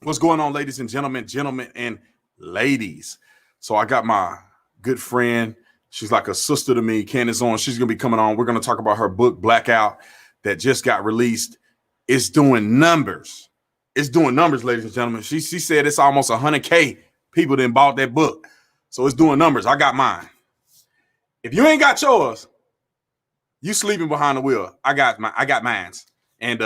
What's going on, ladies and gentlemen and ladies? So I got my good friend. She's like a sister to me, Candace Owens. She's gonna be coming on. We're gonna talk about her book, Blackout, that just got released. It's doing numbers. It's doing numbers, ladies and gentlemen. She said it's almost 100K people that bought that book. So it's doing numbers. I got mine. If you ain't got yours, you sleeping behind the wheel. I got mine's. And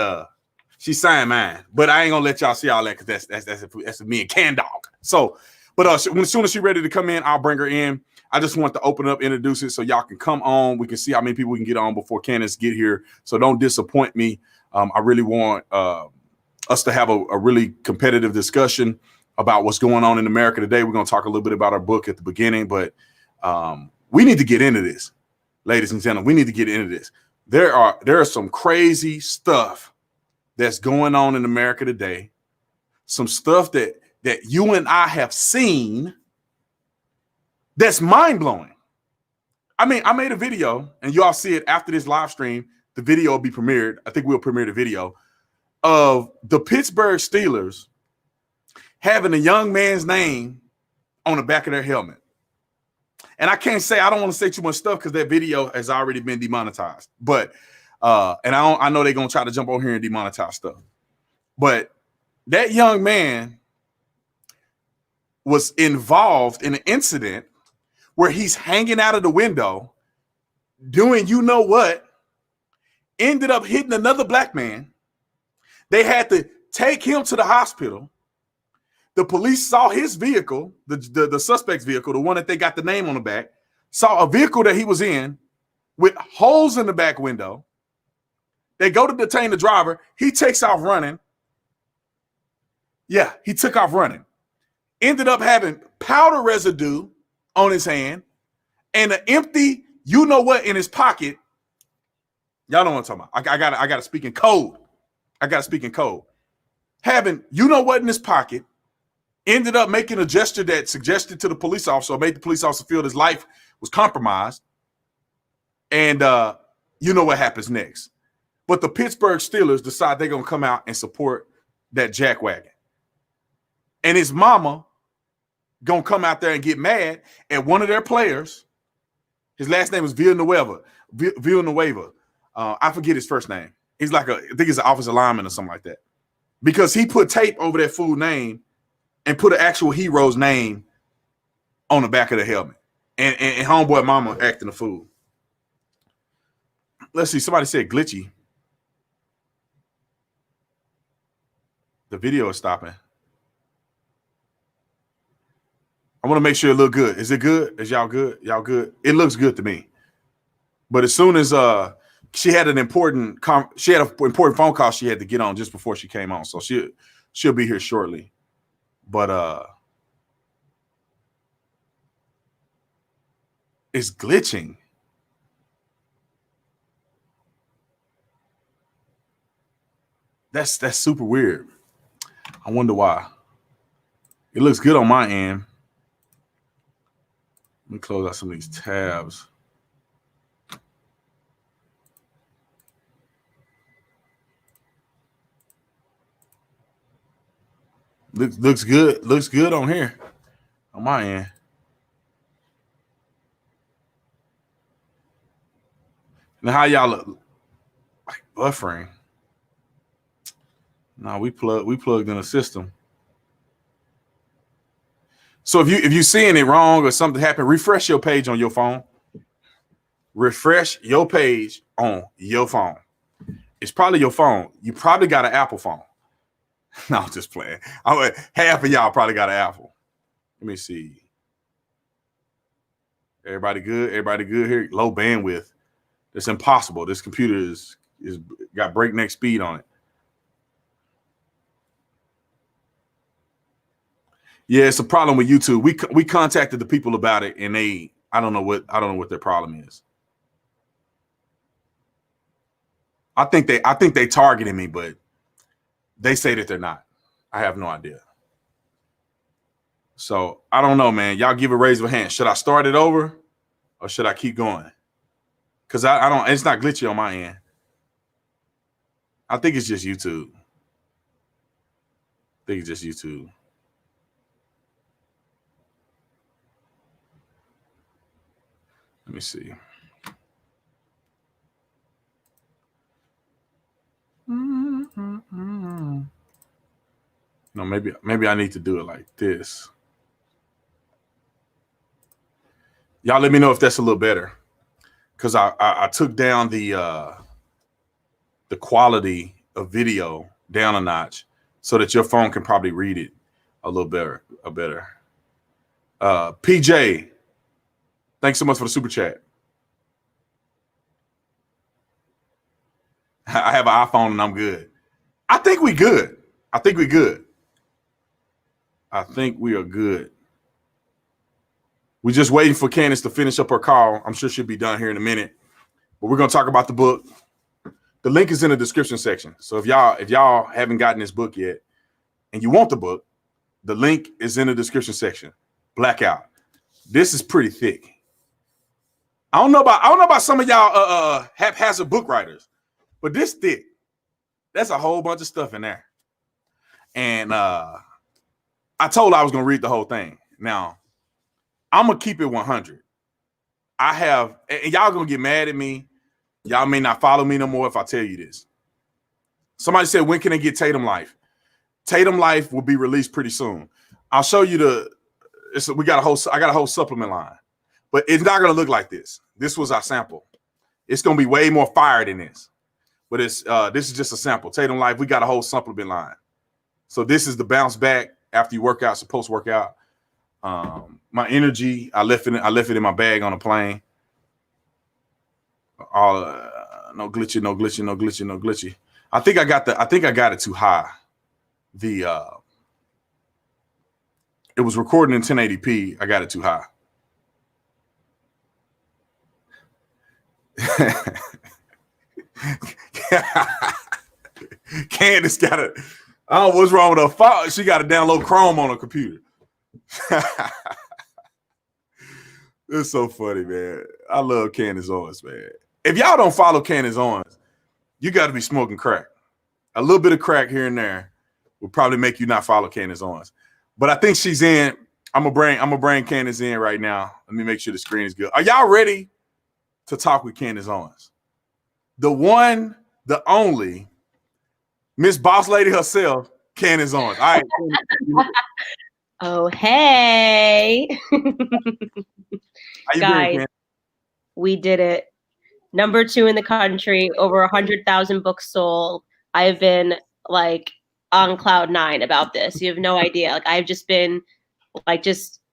she signed mine, but I ain't gonna let y'all see all that because that's me and Can Dog. So, but as soon as she's ready to come in, I'll bring her in. I just want to open up, introduce it, so y'all can come on. We can see how many people we can get on before Candace get here. So don't disappoint me. I really want us to have a really competitive discussion about what's going on in America today. We're gonna talk a little bit about our book at the beginning, but we need to get into this, ladies and gentlemen. We need to get into this. There are some crazy stuff that's going on in America today. Some stuff that you and I have seen that's mind-blowing. I mean, I made a video, and y'all see it after this live stream. The video will be premiered. I think we'll premiere the video of the Pittsburgh Steelers having a young man's name on the back of their helmet. And I can't say, I don't want to say too much stuff because that video has already been demonetized. But and I know they're gonna try to jump on here and demonetize stuff. But that young man was involved in an incident where he's hanging out of the window doing you know what, ended up hitting another black man. They had to take him to the hospital. The police saw his vehicle, the suspect's vehicle, the one that they got the name on the back, saw a vehicle that he was in with holes in the back window. They go to detain the driver. He takes off running. Yeah, he took off running. Ended up having powder residue on his hand and an empty you know what in his pocket. Y'all know what I'm talking about. I gotta speak in code. Having you know what in his pocket. Ended up making a gesture that suggested to the police officer, made the police officer feel his life was compromised. And you know what happens next. But the Pittsburgh Steelers decide they're going to come out and support that jackwagon. And his mama going to come out there and get mad at one of their players. His last name is Villanueva. I forget his first name. He's like I think he's an offensive lineman or something like that. Because he put tape over that fool name and put an actual hero's name on the back of the helmet. And homeboy mama acting a fool. Let's see. Somebody said glitchy. The video is stopping. I want to make sure it look good. Is it good? Is y'all good? Y'all good? It looks good to me. But as soon as she had an important phone call she had to get on just before she came on. So she'll be here shortly. But it's glitching. That's super weird. I wonder why. It looks good on my end. Let me close out some of these tabs. Looks good. Looks good on here. On my end. Now how y'all look? Like buffering. No, we plugged in a system. So if you seeing it wrong or something happened, refresh your page on your phone. Refresh your page on your phone. It's probably your phone. You probably got an Apple phone. No, I'm just playing. Half of y'all probably got an Apple. Let me see. Everybody good? Everybody good here? Low bandwidth. It's impossible. This computer is got breakneck speed on it. Yeah, it's a problem with YouTube. We contacted the people about it, and I don't know what their problem is. I think they targeted me, but they say that they're not. I have no idea. So I don't know, man. Y'all give a raise of a hand. Should I start it over or should I keep going? Because I don't. It's not glitchy on my end. I think it's just YouTube. think it's just YouTube. Let me see. No, maybe I need to do it like this. Y'all let me know if that's a little better, because I took down the quality of video down a notch so that your phone can probably read it a little better. PJ, thanks so much for the super chat. I have an iPhone and I'm good. I think we good. I think we are good. We're just waiting for Candace to finish up her call. I'm sure she'll be done here in a minute. But we're going to talk about the book. The link is in the description section. So if y'all haven't gotten this book yet and you want the book, the link is in the description section. Blackout. This is pretty thick. I don't know about some of y'all haphazard book writers, but this thick. That's a whole bunch of stuff in there. And I told her I was going to read the whole thing. Now, I'm going to keep it 100. And y'all going to get mad at me. Y'all may not follow me no more if I tell you this. Somebody said, when can they get Tatum Life? Tatum Life will be released pretty soon. I'll show you I got a whole supplement line, but it's not going to look like this. This was our sample. It's going to be way more fire than this, but this is just a sample. Tatum Life, we got a whole supplement line. So this is the bounce back after you work out, post workout. My energy, I left it in my bag on the plane. All no glitchy. I think I got it too high. It was recording in 1080p. I got it too high. Candace got it. Oh, what's wrong with her phone? She got to download Chrome on her computer. It's so funny, man. I love Candace Owens, man. If y'all don't follow Candace Owens, you got to be smoking crack. A little bit of crack here and there will probably make you not follow Candace Owens. But I think she's in. I'm gonna bring Candace in right now. Let me make sure the screen is good. Are y'all ready to talk with Candace Owens? The one, the only, Miss Boss Lady herself, Candace Owens. All right. Oh, hey. How you Guys, doing, Candace? we did it. Number 2 in the country, over 100,000 books sold. I've been like on cloud 9 about this. You have no idea. Like I've just been like,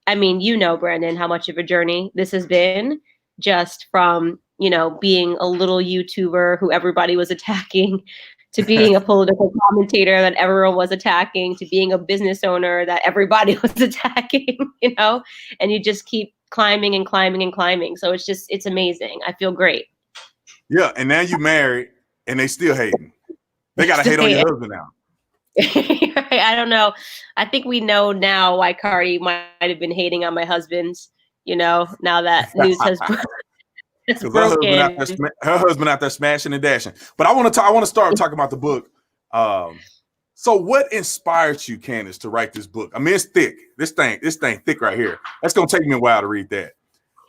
Brandon, how much of a journey this has been, just from, being a little YouTuber who everybody was attacking, to being a political commentator that everyone was attacking, to being a business owner that everybody was attacking, and you just keep climbing and climbing and climbing. So it's amazing. I feel great. Yeah, and now you married, and they still hating. They got to hate on your husband now. I don't know. I think we know now why Cardi might have been hating on my husband, now that news has broken. Her husband out there smashing and dashing. But I want to start talking about the book. So what inspired you, Candace, to write this book? I mean, it's thick. This thing thick right here. That's gonna take me a while to read that.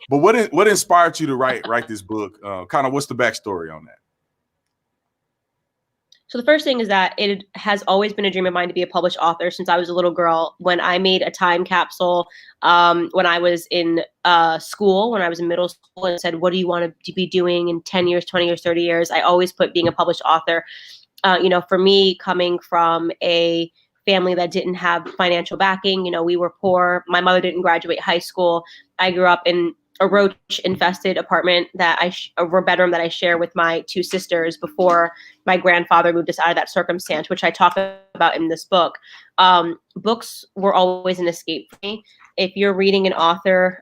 But what inspired you to write this book? Kind of what's the backstory on that? So the first thing is that it has always been a dream of mine to be a published author since I was a little girl. When I made a time capsule, when I was in school, when I was in middle school, and said, what do you want to be doing in 10 years, 20 years, 30 years? I always put being a published author. For me, coming from a family that didn't have financial backing, we were poor. My mother didn't graduate high school. I grew up in a roach-infested apartment a bedroom that I share with my 2 sisters before my grandfather moved us out of that circumstance, which I talk about in this book. Books were always an escape for me. If you're reading an author,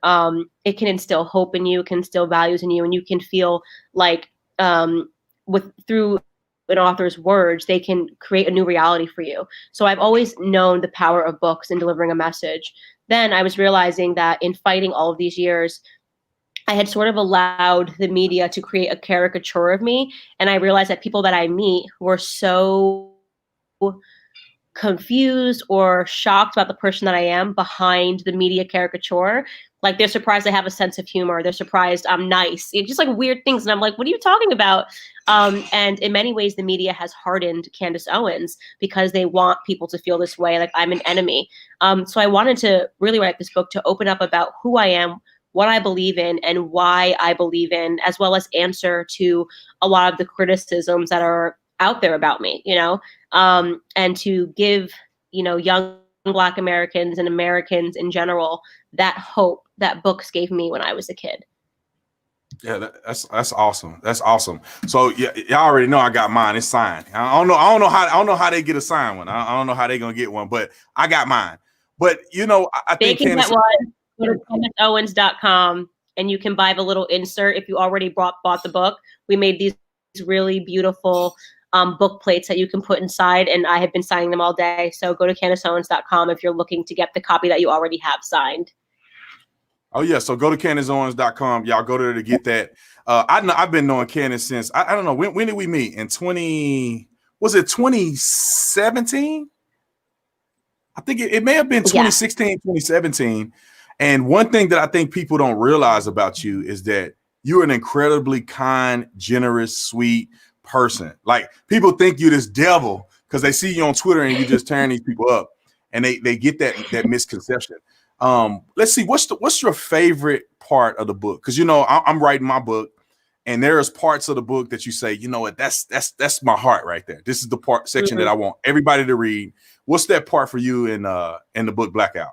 it can instill hope in you, it can instill values in you, and you can feel like through an author's words, they can create a new reality for you. So I've always known the power of books in delivering a message. Then I was realizing that in fighting all of these years, I had sort of allowed the media to create a caricature of me. And I realized that people that I meet were so confused or shocked about the person that I am behind the media caricature. Like they're surprised I have a sense of humor. They're surprised I'm nice. It's just like weird things. And I'm like, what are you talking about? And in many ways, the media has hardened Candace Owens because they want people to feel this way, like I'm an enemy. So I wanted to really write this book to open up about who I am, what I believe in, and why I believe in, as well as answer to a lot of the criticisms that are out there about me, and to give, young Black Americans and Americans in general that hope that books gave me when I was a kid. Yeah, that's awesome. That's awesome. So yeah, y'all already know I got mine. It's signed. I don't know how they get a signed one. I don't know how they're gonna get one, but I got mine. But I think they can get one. Go to CandaceOwens.com and you can buy the little insert if you already bought the book. We made these really beautiful book plates that you can put inside, and I have been signing them all day. So go to CandaceOwens.com if you're looking to get the copy that you already have signed. Oh yeah, so go to CandaceOwens.com. Y'all go there to get that. I've been knowing Candace since I don't know when did we meet? In 2017? I think it may have been 2016, 2017. And one thing that I think people don't realize about you is that you're an incredibly kind, generous, sweet person. Like people think you're this devil because they see you on Twitter and you just tearing these people up, and they get that misconception. Let's see, what's your favorite part of the book? Because I'm writing my book, and there's parts of the book that you say, you know what, that's my heart right there. This is the section that I want everybody to read. What's that part for you in the book Blackout?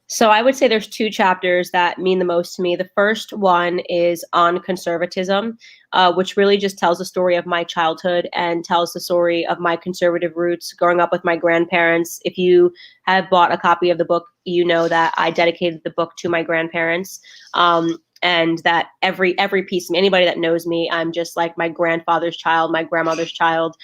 So I would say there's two chapters that mean the most to me. The first one is on conservatism, which really just tells the story of my childhood and tells the story of my conservative roots growing up with my grandparents. If you have bought a copy of the book, you know that I dedicated the book to my grandparents. And that every piece of me, anybody that knows me, I'm just like my grandfather's child, my grandmother's child.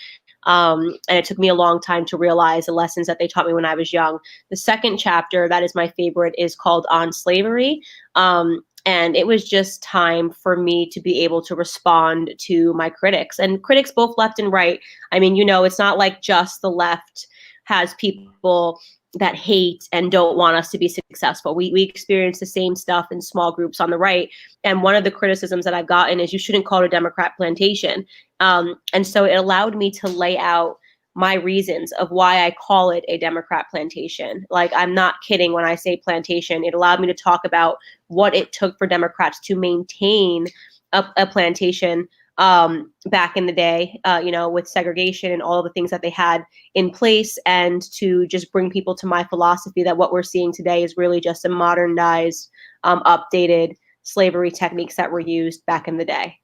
And it took me a long time to realize the lessons that they taught me when I was young. The second chapter, that is my favorite, is called On Slavery. And it was just time for me to be able to respond to my critics, and critics both left and right. I mean, it's not like just the left has people that hate and don't want us to be successful. We experience the same stuff in small groups on the right. And one of the criticisms that I've gotten is you shouldn't call it a Democrat plantation. And so it allowed me to lay out my reasons of why I call it a Democrat plantation. Like, I'm not kidding when I say plantation. It allowed me to talk about what it took for Democrats to maintain a plantation back in the day, with segregation and all of the things that they had in place, and to just bring people to my philosophy that what we're seeing today is really just a modernized, updated slavery techniques that were used back in the day.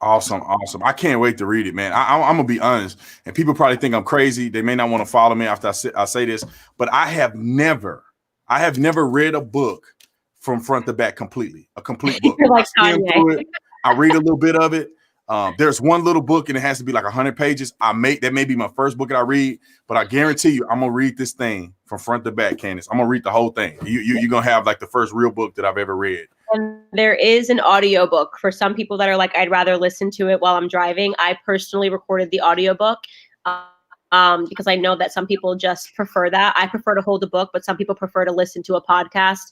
Awesome. I can't wait to read it, man. I'm gonna be honest, and people probably think I'm crazy. They may not want to follow me after I say this, but I have never read a book from front to back completely. A complete book. You're like I skim through it. I read a little bit of it. There's one little book and it has to be like 100 pages. That may be my first book that I read, but I guarantee you, I'm gonna read this thing from front to back, Candace. I'm gonna read the whole thing. You're gonna have like the first real book that I've ever read. And there is an audiobook for some people that are like, I'd rather listen to it while I'm driving. I personally recorded the audiobook. Because I know that some people just prefer that. I prefer to hold a book, but some people prefer to listen to a podcast.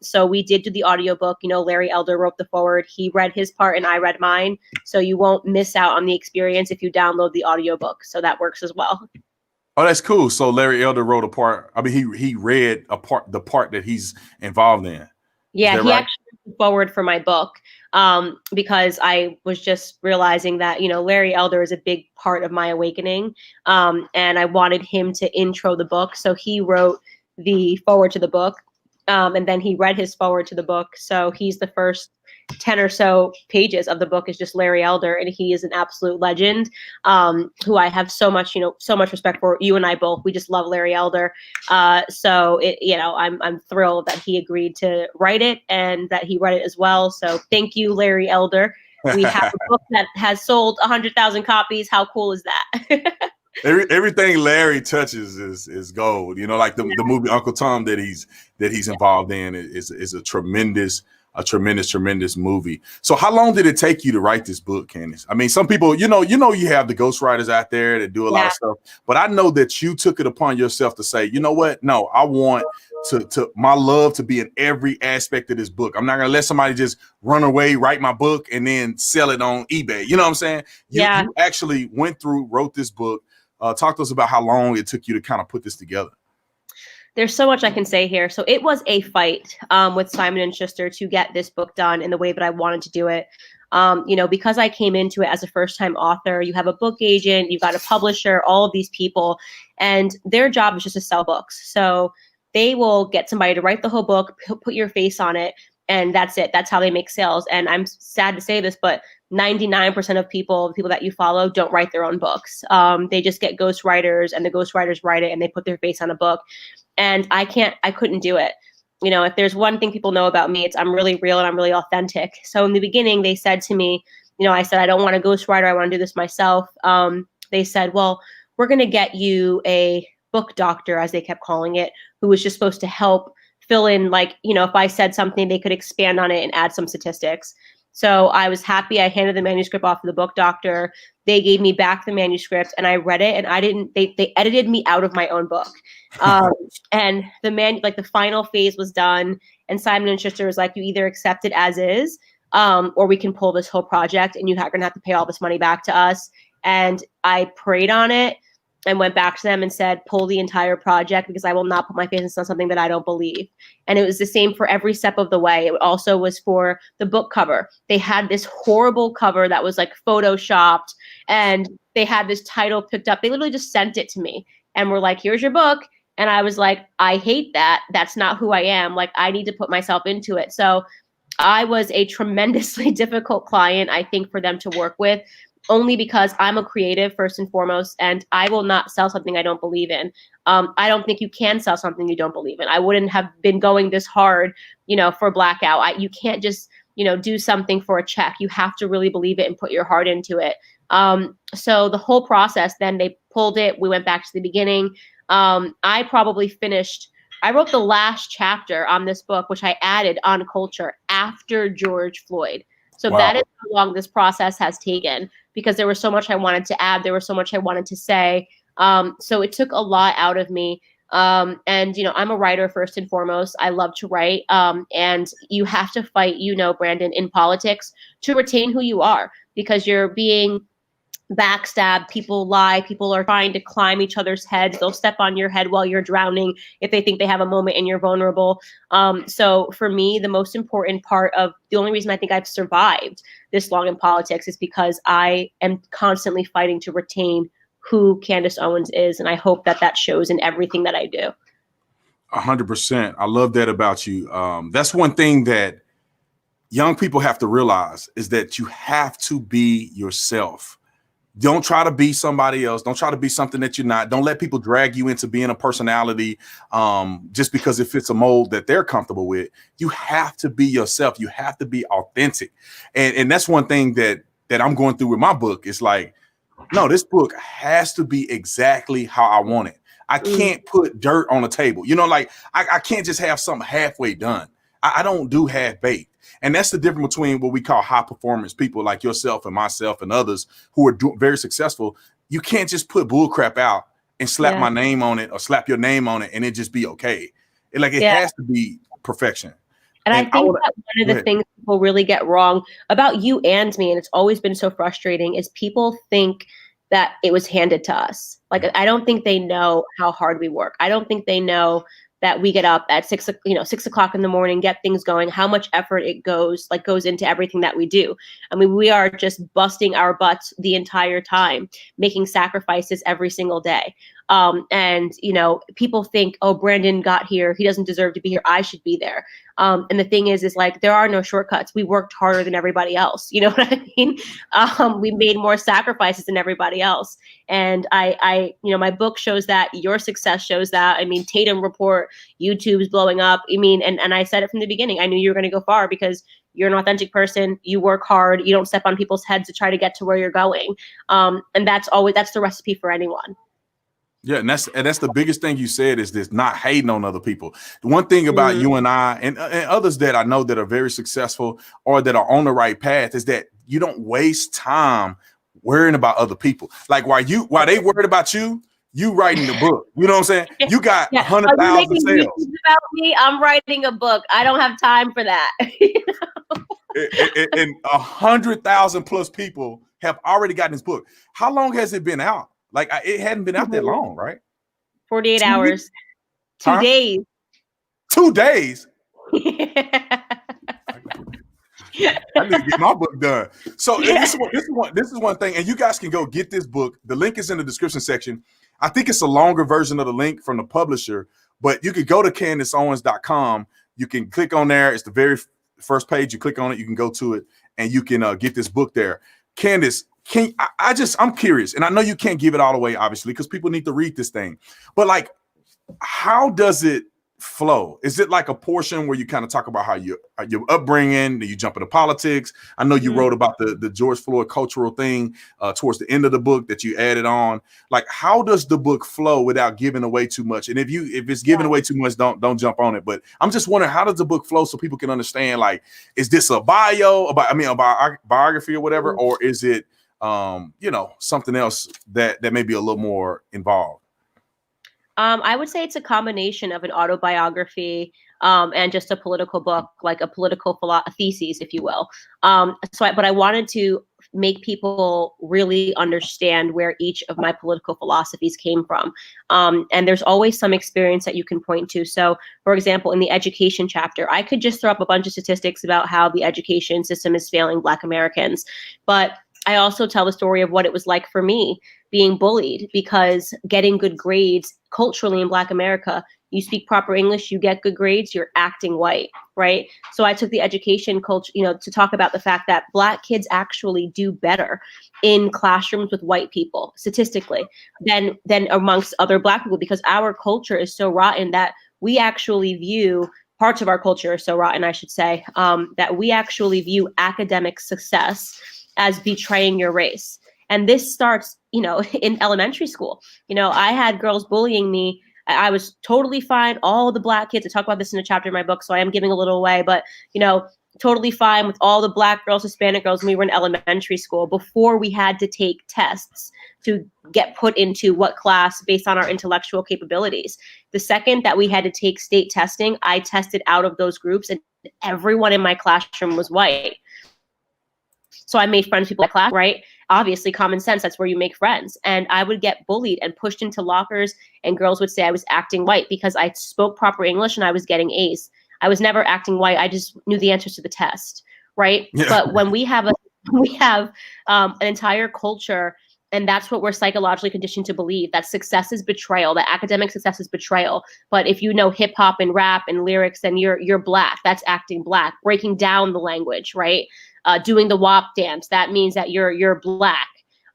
So we did do the audiobook. Larry Elder wrote the foreword. He read his part and I read mine. So you won't miss out on the experience if you download the audiobook. So that works as well. Oh, that's cool. So Larry Elder wrote a part. I mean, he read the part that he's involved in. Yeah, he actually wrote the foreword for my book. Because I was just realizing that, Larry Elder is a big part of my awakening. And I wanted him to intro the book. So he wrote the foreword to the book. And then he read his foreword to the book. So he's the first 10 or so pages of the book is just Larry Elder. And he is an absolute legend, who I have so much respect for. You and I both, we just love Larry Elder. So I'm thrilled that he agreed to write it and that he read it as well. So thank you, Larry Elder. We have a book that has sold 100,000 copies. How cool is that? Everything Larry touches is gold. Like the movie Uncle Tom that he's involved in is a tremendous a tremendous, tremendous movie. So how long did it take you to write this book, Candace? I mean, some people, you have the ghostwriters out there that do a lot of stuff, but I know that you took it upon yourself to say, you know what? No, I want to my love to be in every aspect of this book. I'm not going to let somebody just run away, write my book, and then sell it on eBay. You know what I'm saying? You actually went through, wrote this book. Talk to us about how long it took you to kind of put this together. There's so much I can say here. So it was a fight with Simon & Schuster to get this book done in the way that I wanted to do it. Because I came into it as a first-time author, you have a book agent, you've got a publisher, all of these people, and their job is just to sell books. So they will get somebody to write the whole book, put your face on it, and that's it. That's how they make sales. And I'm sad to say this, but 99% of the people that you follow don't write their own books. They just get ghostwriters, and the ghostwriters write it and they put their face on a book. And I couldn't do it. If there's one thing people know about me, it's I'm really real and I'm really authentic. So in the beginning, they said to me, I said, I don't want a ghostwriter. I want to do this myself. They said, well, we're going to get you a book doctor, as they kept calling it, who was just supposed to help fill in, if I said something, they could expand on it and add some statistics. So I was happy. I handed the manuscript off to the book doctor. They gave me back the manuscript and I read it, and they edited me out of my own book. And the final phase was done, and Simon & Schuster was like, you either accept it as is, or we can pull this whole project and you're going to have to pay all this money back to us. And I prayed on it and went back to them and said, pull the entire project, because I will not put my face on something that I don't believe. And it was the same for every step of the way. It also was for the book cover. They had this horrible cover that was photoshopped, and they had this title picked up. They literally just sent it to me and were like, here's your book. And I was like, I hate that. That's not who I am. I need to put myself into it. So I was a tremendously difficult client, I think, for them to work with, only because I'm a creative first and foremost, and I will not sell something I don't believe in. I don't think you can sell something you don't believe in. I wouldn't have been going this hard, for Blackout. You can't just, do something for a check. You have to really believe it and put your heart into it. So the whole process, then they pulled it. We went back to the beginning. I wrote the last chapter on this book, which I added on culture after George Floyd. So that is how long this process has taken, because there was so much I wanted to add. There was so much I wanted to say. So it took a lot out of me. And, I'm a writer first and foremost. I love to write. And you have to fight, Brandon, in politics to retain who you are, because you're being backstabbed. People lie. People are trying to climb each other's heads. They'll step on your head while you're drowning if they think they have a moment and you're vulnerable. So for me, the most important part of the only reason I think I've survived this long in politics is because I am constantly fighting to retain who Candace Owens is. And I hope that shows in everything that I do. 100%. I love that about you. That's one thing that young people have to realize, is that you have to be yourself. Don't try to be somebody else. Don't try to be something that you're not. Don't let people drag you into being a personality just because it fits a mold that they're comfortable with. You have to be yourself. You have to be authentic. And that's one thing that I'm going through with my book. It's like, no, this book has to be exactly how I want it. I can't put dirt on the table. I can't just have something halfway done. I don't do half-baked. And that's the difference between what we call high performance people like yourself and myself and others who are very successful. You can't just put bull crap out and slap my name on it or slap your name on it and it just be okay. It has to be perfection. And I think that one of the things people really get wrong about you and me, and it's always been so frustrating, is people think that it was handed to us. I don't think they know how hard we work. I don't think they know that we get up at 6 o'clock in the morning, get things going, how much effort it goes into everything that we do. I mean, we are just busting our butts the entire time, making sacrifices every single day. And people think, oh, Brandon got here, he doesn't deserve to be here, I should be there. And the thing is there are no shortcuts. We worked harder than everybody else. You know what I mean? We made more sacrifices than everybody else. And my book shows that. Your success shows that. I mean, Tatum report, YouTube's blowing up. I mean, and I said it from the beginning. I knew you were going to go far because you're an authentic person. You work hard. You don't step on people's heads to try to get to where you're going. And that's the recipe for anyone. Yeah, and that's the biggest thing you said is this: not hating on other people. The one thing about you and I and others that I know that are very successful or that are on the right path is that you don't waste time worrying about other people. Like while they worried about you, you writing the book. You know what I'm saying? You got Yeah. 100,000 sales. About me, I'm writing a book. I don't have time for that. And 100,000 plus people have already gotten this book. How long has it been out? Like it hadn't been out that long, right? 48 2 hours. weeks? 2 Huh? days. 2 days. I need to get my book done. So this is one thing, and you guys can go get this book. The link is in the description section. I think it's a longer version of the link from the publisher, but you could go to CandaceOwens.com. You can click on there. It's the very first page. You click on it, you can go to it, and you can get this book there. Candace, I'm curious, and I know you can't give it all away, obviously, because people need to read this thing. But like, how does it flow? Is it like a portion where you kind of talk about how your upbringing, you jump into politics? I know you wrote about the George Floyd cultural thing towards the end of the book that you added on. Like, how does the book flow without giving away too much? And if it's giving away too much, don't jump on it. But I'm just wondering, how does the book flow so people can understand? Like, is this a biography or whatever, or is it something else that may be a little more involved? I would say it's a combination of an autobiography and just a political book, like a political thesis, if you will. But I wanted to make people really understand where each of my political philosophies came from. And there's always some experience that you can point to. So, for example, in the education chapter, I could just throw up a bunch of statistics about how the education system is failing Black Americans. But I also tell the story of what it was like for me being bullied, because getting good grades culturally in Black America, you speak proper English, you get good grades, you're acting white, right? So I took the education culture, to talk about the fact that Black kids actually do better in classrooms with white people statistically than amongst other Black people, because our culture is so rotten that we actually view parts of our culture are so rotten, I should say, that we actually view academic success as betraying your race. And this starts, in elementary school. I had girls bullying me. I was totally fine. All the Black kids, I talk about this in a chapter in my book, so I am giving a little away, but, totally fine with all the Black girls, Hispanic girls when we were in elementary school before we had to take tests to get put into what class based on our intellectual capabilities. The second that we had to take state testing, I tested out of those groups and everyone in my classroom was white. So I made friends with people in class, right? Obviously, common sense, that's where you make friends. And I would get bullied and pushed into lockers, and girls would say I was acting white because I spoke proper English and I was getting A's. I was never acting white. I just knew the answers to the test, right? Yeah. But when we have an entire culture, and that's what we're psychologically conditioned to believe, that success is betrayal, that academic success is betrayal. But if you know hip hop and rap and lyrics, then you're Black. That's acting Black, breaking down the language, right? Doing the WAP dance, that means that you're Black.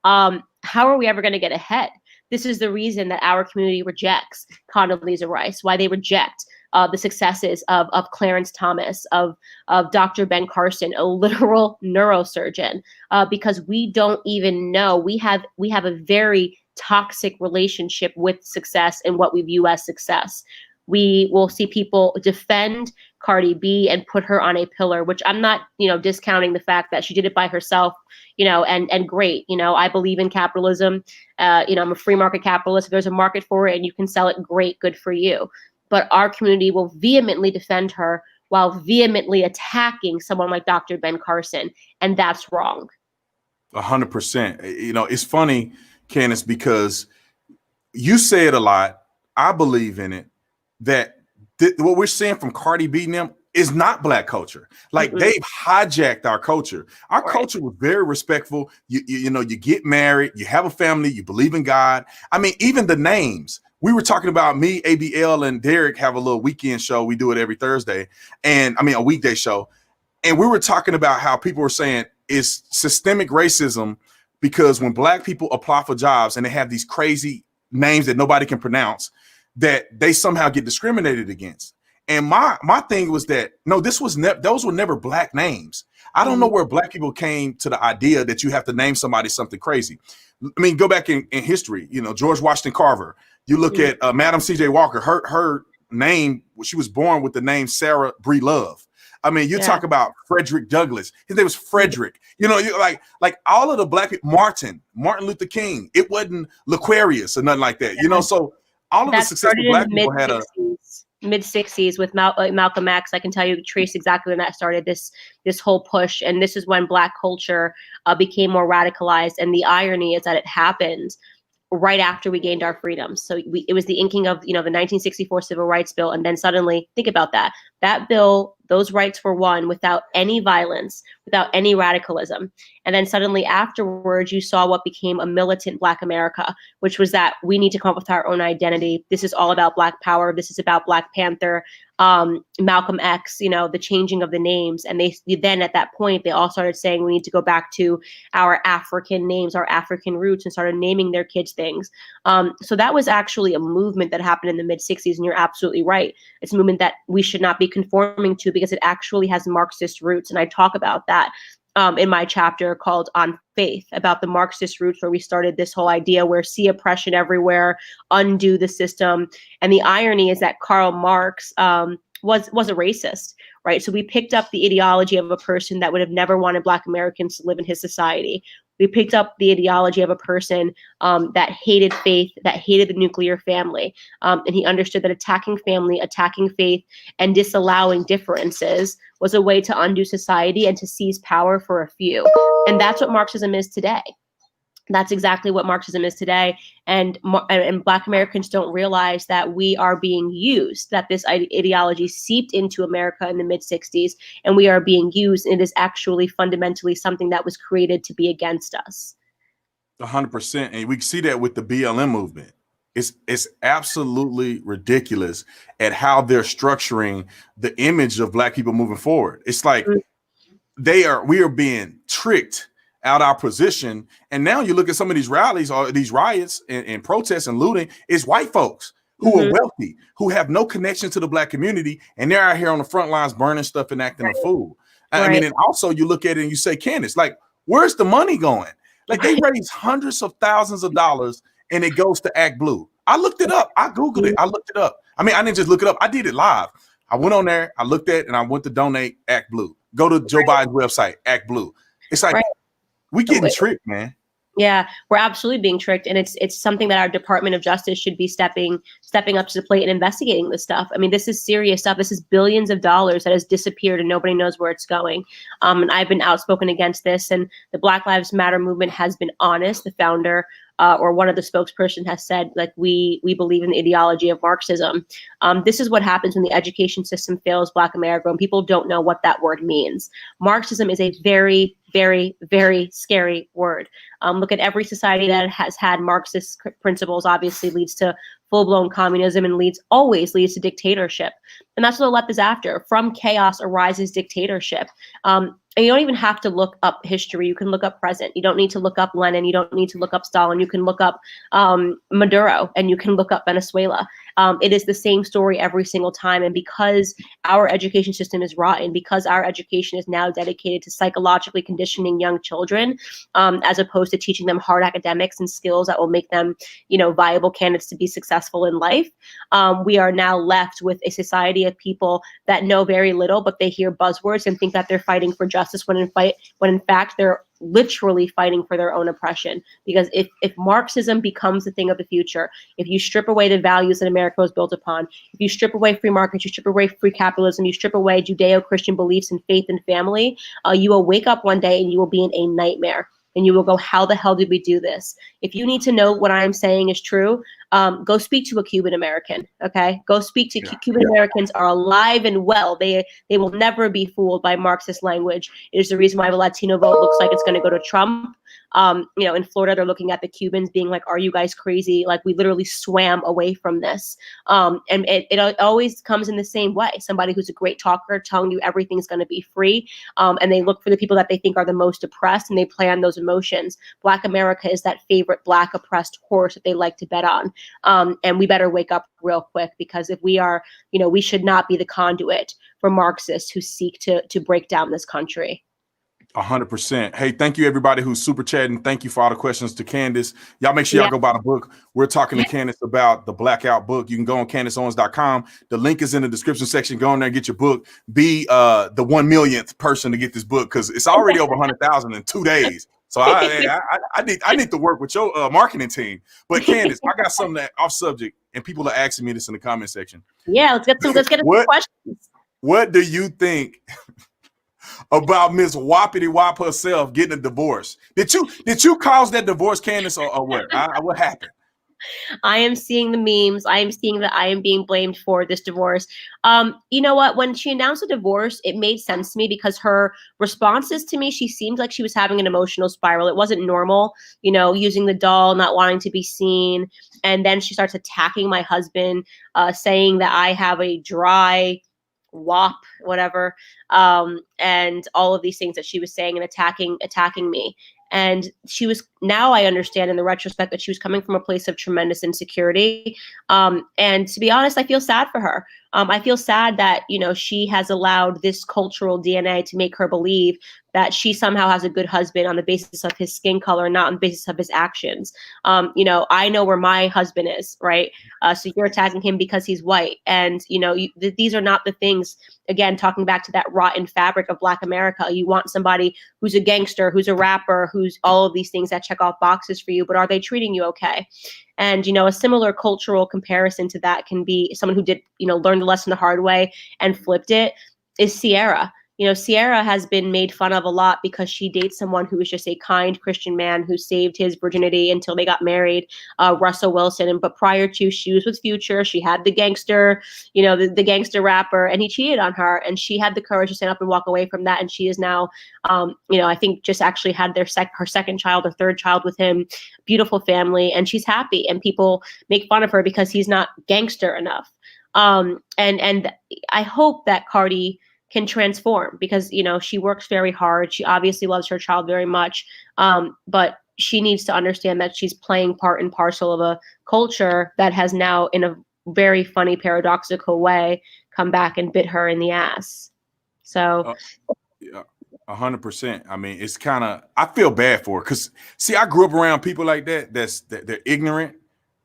How are we ever going to get ahead? This is the reason that our community rejects Condoleezza Rice, why they reject the successes of Clarence Thomas, of Dr. Ben Carson, a literal neurosurgeon, because we don't even know. We have a very toxic relationship with success and what we view as success. We will see people defend Cardi B and put her on a pillar, which I'm not, discounting the fact that she did it by herself, and great. I believe in capitalism. I'm a free market capitalist. If there's a market for it and you can sell it, great, good for you. But our community will vehemently defend her while vehemently attacking someone like Dr. Ben Carson. And that's wrong. 100%. It's funny, Candace, because you say it a lot. I believe in it, that what we're seeing from Cardi B and them is not Black culture. Like they've hijacked our culture. Our culture was very respectful. You get married, you have a family, you believe in God. I mean, even the names. We were talking about me, ABL, and Derek have a little weekend show. We do it every Thursday, a weekday show. And we were talking about how people were saying it's systemic racism because when Black people apply for jobs and they have these crazy names that nobody can pronounce, that they somehow get discriminated against. And my thing was that, no, those were never Black names. I don't know where Black people came to the idea that you have to name somebody something crazy. I mean, go back in history, George Washington Carver. You look at Madam C.J. Walker, her name, she was born with the name Sarah Bree Love. I mean, you talk about Frederick Douglass. His name was Frederick. You know, you like all of the black people, Martin Luther King. It wasn't Laquarius or nothing like that. You know, so all of the successful black people had a mid-60s with Malcolm X. I can tell you, trace exactly when that started, this whole push. And this is when Black culture became more radicalized. And the irony is that it happened right after we gained our freedoms. So it was the inking of, the 1964 Civil Rights Bill. And then suddenly, think about that bill, those rights were won without any violence, without any radicalism. And then suddenly afterwards, you saw what became a militant Black America, which was that we need to come up with our own identity. This is all about Black power. This is about Black Panther, Malcolm X, the changing of the names. And they then at that point, they all started saying we need to go back to our African names, our African roots, and started naming their kids things. So that was actually a movement that happened in the mid-60s. And you're absolutely right. It's a movement that we should not be conforming to because it actually has Marxist roots. And I talk about that in my chapter called On Faith, about the Marxist roots, where we started this whole idea where see oppression everywhere, undo the system. And the irony is that Karl Marx was a racist, right? So we picked up the ideology of a person that would have never wanted Black Americans to live in his society. We picked up the ideology of a person that hated faith, that hated the nuclear family. And he understood that attacking family, attacking faith, and disallowing differences was a way to undo society and to seize power for a few. And that's what Marxism is today. That's exactly what Marxism is today. And Black Americans don't realize that we are being used, that this ideology seeped into America in the mid-60s, and we are being used. It is actually fundamentally something that was created to be against us. 100%. And we can see that with the BLM movement. It's absolutely ridiculous at how they're structuring the image of Black people moving forward. It's like we are being tricked out our position. And now you look at some of these rallies or these riots and protests and looting, it's white folks who are wealthy, who have no connection to the Black community. And they're out here on the front lines burning stuff and acting a fool. I mean, and also you look at it and you say, Candace, like, where's the money going? Like they raise hundreds of thousands of dollars and it goes to Act Blue. I looked it up. I Googled it. I looked it up. I mean, I didn't just look it up. I did it live. I went on there. I looked at it and I went to donate Act Blue. Go to Joe Biden's website, Act Blue. It's like, we getting tricked, man. Yeah, we're absolutely being tricked. And it's something that our Department of Justice should be stepping up to the plate and investigating this stuff. I mean, this is serious stuff. This is billions of dollars that has disappeared and nobody knows where it's going. And I've been outspoken against this. And the Black Lives Matter movement has been honest. The founder or one of the spokesperson has said, like, we believe in the ideology of Marxism. This is what happens when the education system fails Black America and people don't know what that word means. Marxism is a very, very, very scary word. Look at every society that has had Marxist principles, obviously leads to full-blown communism and always leads to dictatorship. And that's what the left is after. From chaos arises dictatorship. And you don't even have to look up history. You can look up present. You don't need to look up Lenin. You don't need to look up Stalin. You can look up Maduro and you can look up Venezuela. It is the same story every single time. And because our education system is rotten, because our education is now dedicated to psychologically conditioning young children, as opposed to teaching them hard academics and skills that will make them, viable candidates to be successful in life, we are now left with a society of people that know very little, but they hear buzzwords and think that they're fighting for justice when in fact they're literally fighting for their own oppression. Because if Marxism becomes the thing of the future, if you strip away the values that America was built upon, if you strip away free markets, you strip away free capitalism, you strip away Judeo-Christian beliefs and faith and family, you will wake up one day and you will be in a nightmare. And you will go, how the hell did we do this? If you need to know what I'm saying is true, go speak to a Cuban American, okay? Go speak to Cuban Americans are alive and well. They will never be fooled by Marxist language. It is the reason why the Latino vote looks like it's going to go to Trump. In Florida, they're looking at the Cubans being like, are you guys crazy? Like, we literally swam away from this. And it always comes in the same way. Somebody who's a great talker telling you everything's going to be free. And they look for the people that they think are the most oppressed and they play on those emotions. Black America is that favorite Black oppressed horse that they like to bet on. And we better wake up real quick, because if we are, we should not be the conduit for Marxists who seek to break down this country. 100%. Hey, thank you everybody who's super chatting. Thank you for all the questions to Candace. Y'all make sure y'all go buy the book. We're talking to Candace about the Blackout book. You can go on CandaceOwens.com. The link is in the description section. Go in there and get your book. Be the 1 millionth person to get this book because it's already over 100,000 in 2 days. So I need to work with your marketing team. But Candace, I got something that off subject, and people are asking me this in the comment section. Yeah, let's get some questions. What do you think about Miss Whoppity Wop herself getting a divorce? Did you cause that divorce, Candace, or what? What happened? I am seeing the memes. I am seeing that I am being blamed for this divorce. You know what? When she announced the divorce, it made sense to me because her responses to me, she seemed like she was having an emotional spiral. It wasn't normal, using the doll, not wanting to be seen. And then she starts attacking my husband, saying that I have a dry wop, whatever, and all of these things that she was saying and attacking me. And now I understand in the retrospect that she was coming from a place of tremendous insecurity. And to be honest, I feel sad for her. I feel sad that, she has allowed this cultural DNA to make her believe that she somehow has a good husband on the basis of his skin color, not on the basis of his actions. I know where my husband is, right? So you're attacking him because he's white. And, these are not the things, again, talking back to that rotten fabric of Black America. You want somebody who's a gangster, who's a rapper, who's all of these things that check off boxes for you, but are they treating you okay? And, a similar cultural comparison to that can be someone who did, learn the lesson the hard way and flipped it is Sierra. Sierra has been made fun of a lot because she dates someone who is just a kind Christian man who saved his virginity until they got married, Russell Wilson. But prior to, she was with Future. She had the gangster, the gangster rapper, and he cheated on her. And she had the courage to stand up and walk away from that. And she is now, I think just actually had her second child or third child with him. Beautiful family. And she's happy. And people make fun of her because he's not gangster enough. And I hope that Cardi can transform because, she works very hard. She obviously loves her child very much. But she needs to understand that she's playing part and parcel of a culture that has now, in a very funny, paradoxical way, come back and bit her in the ass. So. Yeah. 100%. I mean, it's kind of, I feel bad for her because, see, I grew up around people like that. They're ignorant,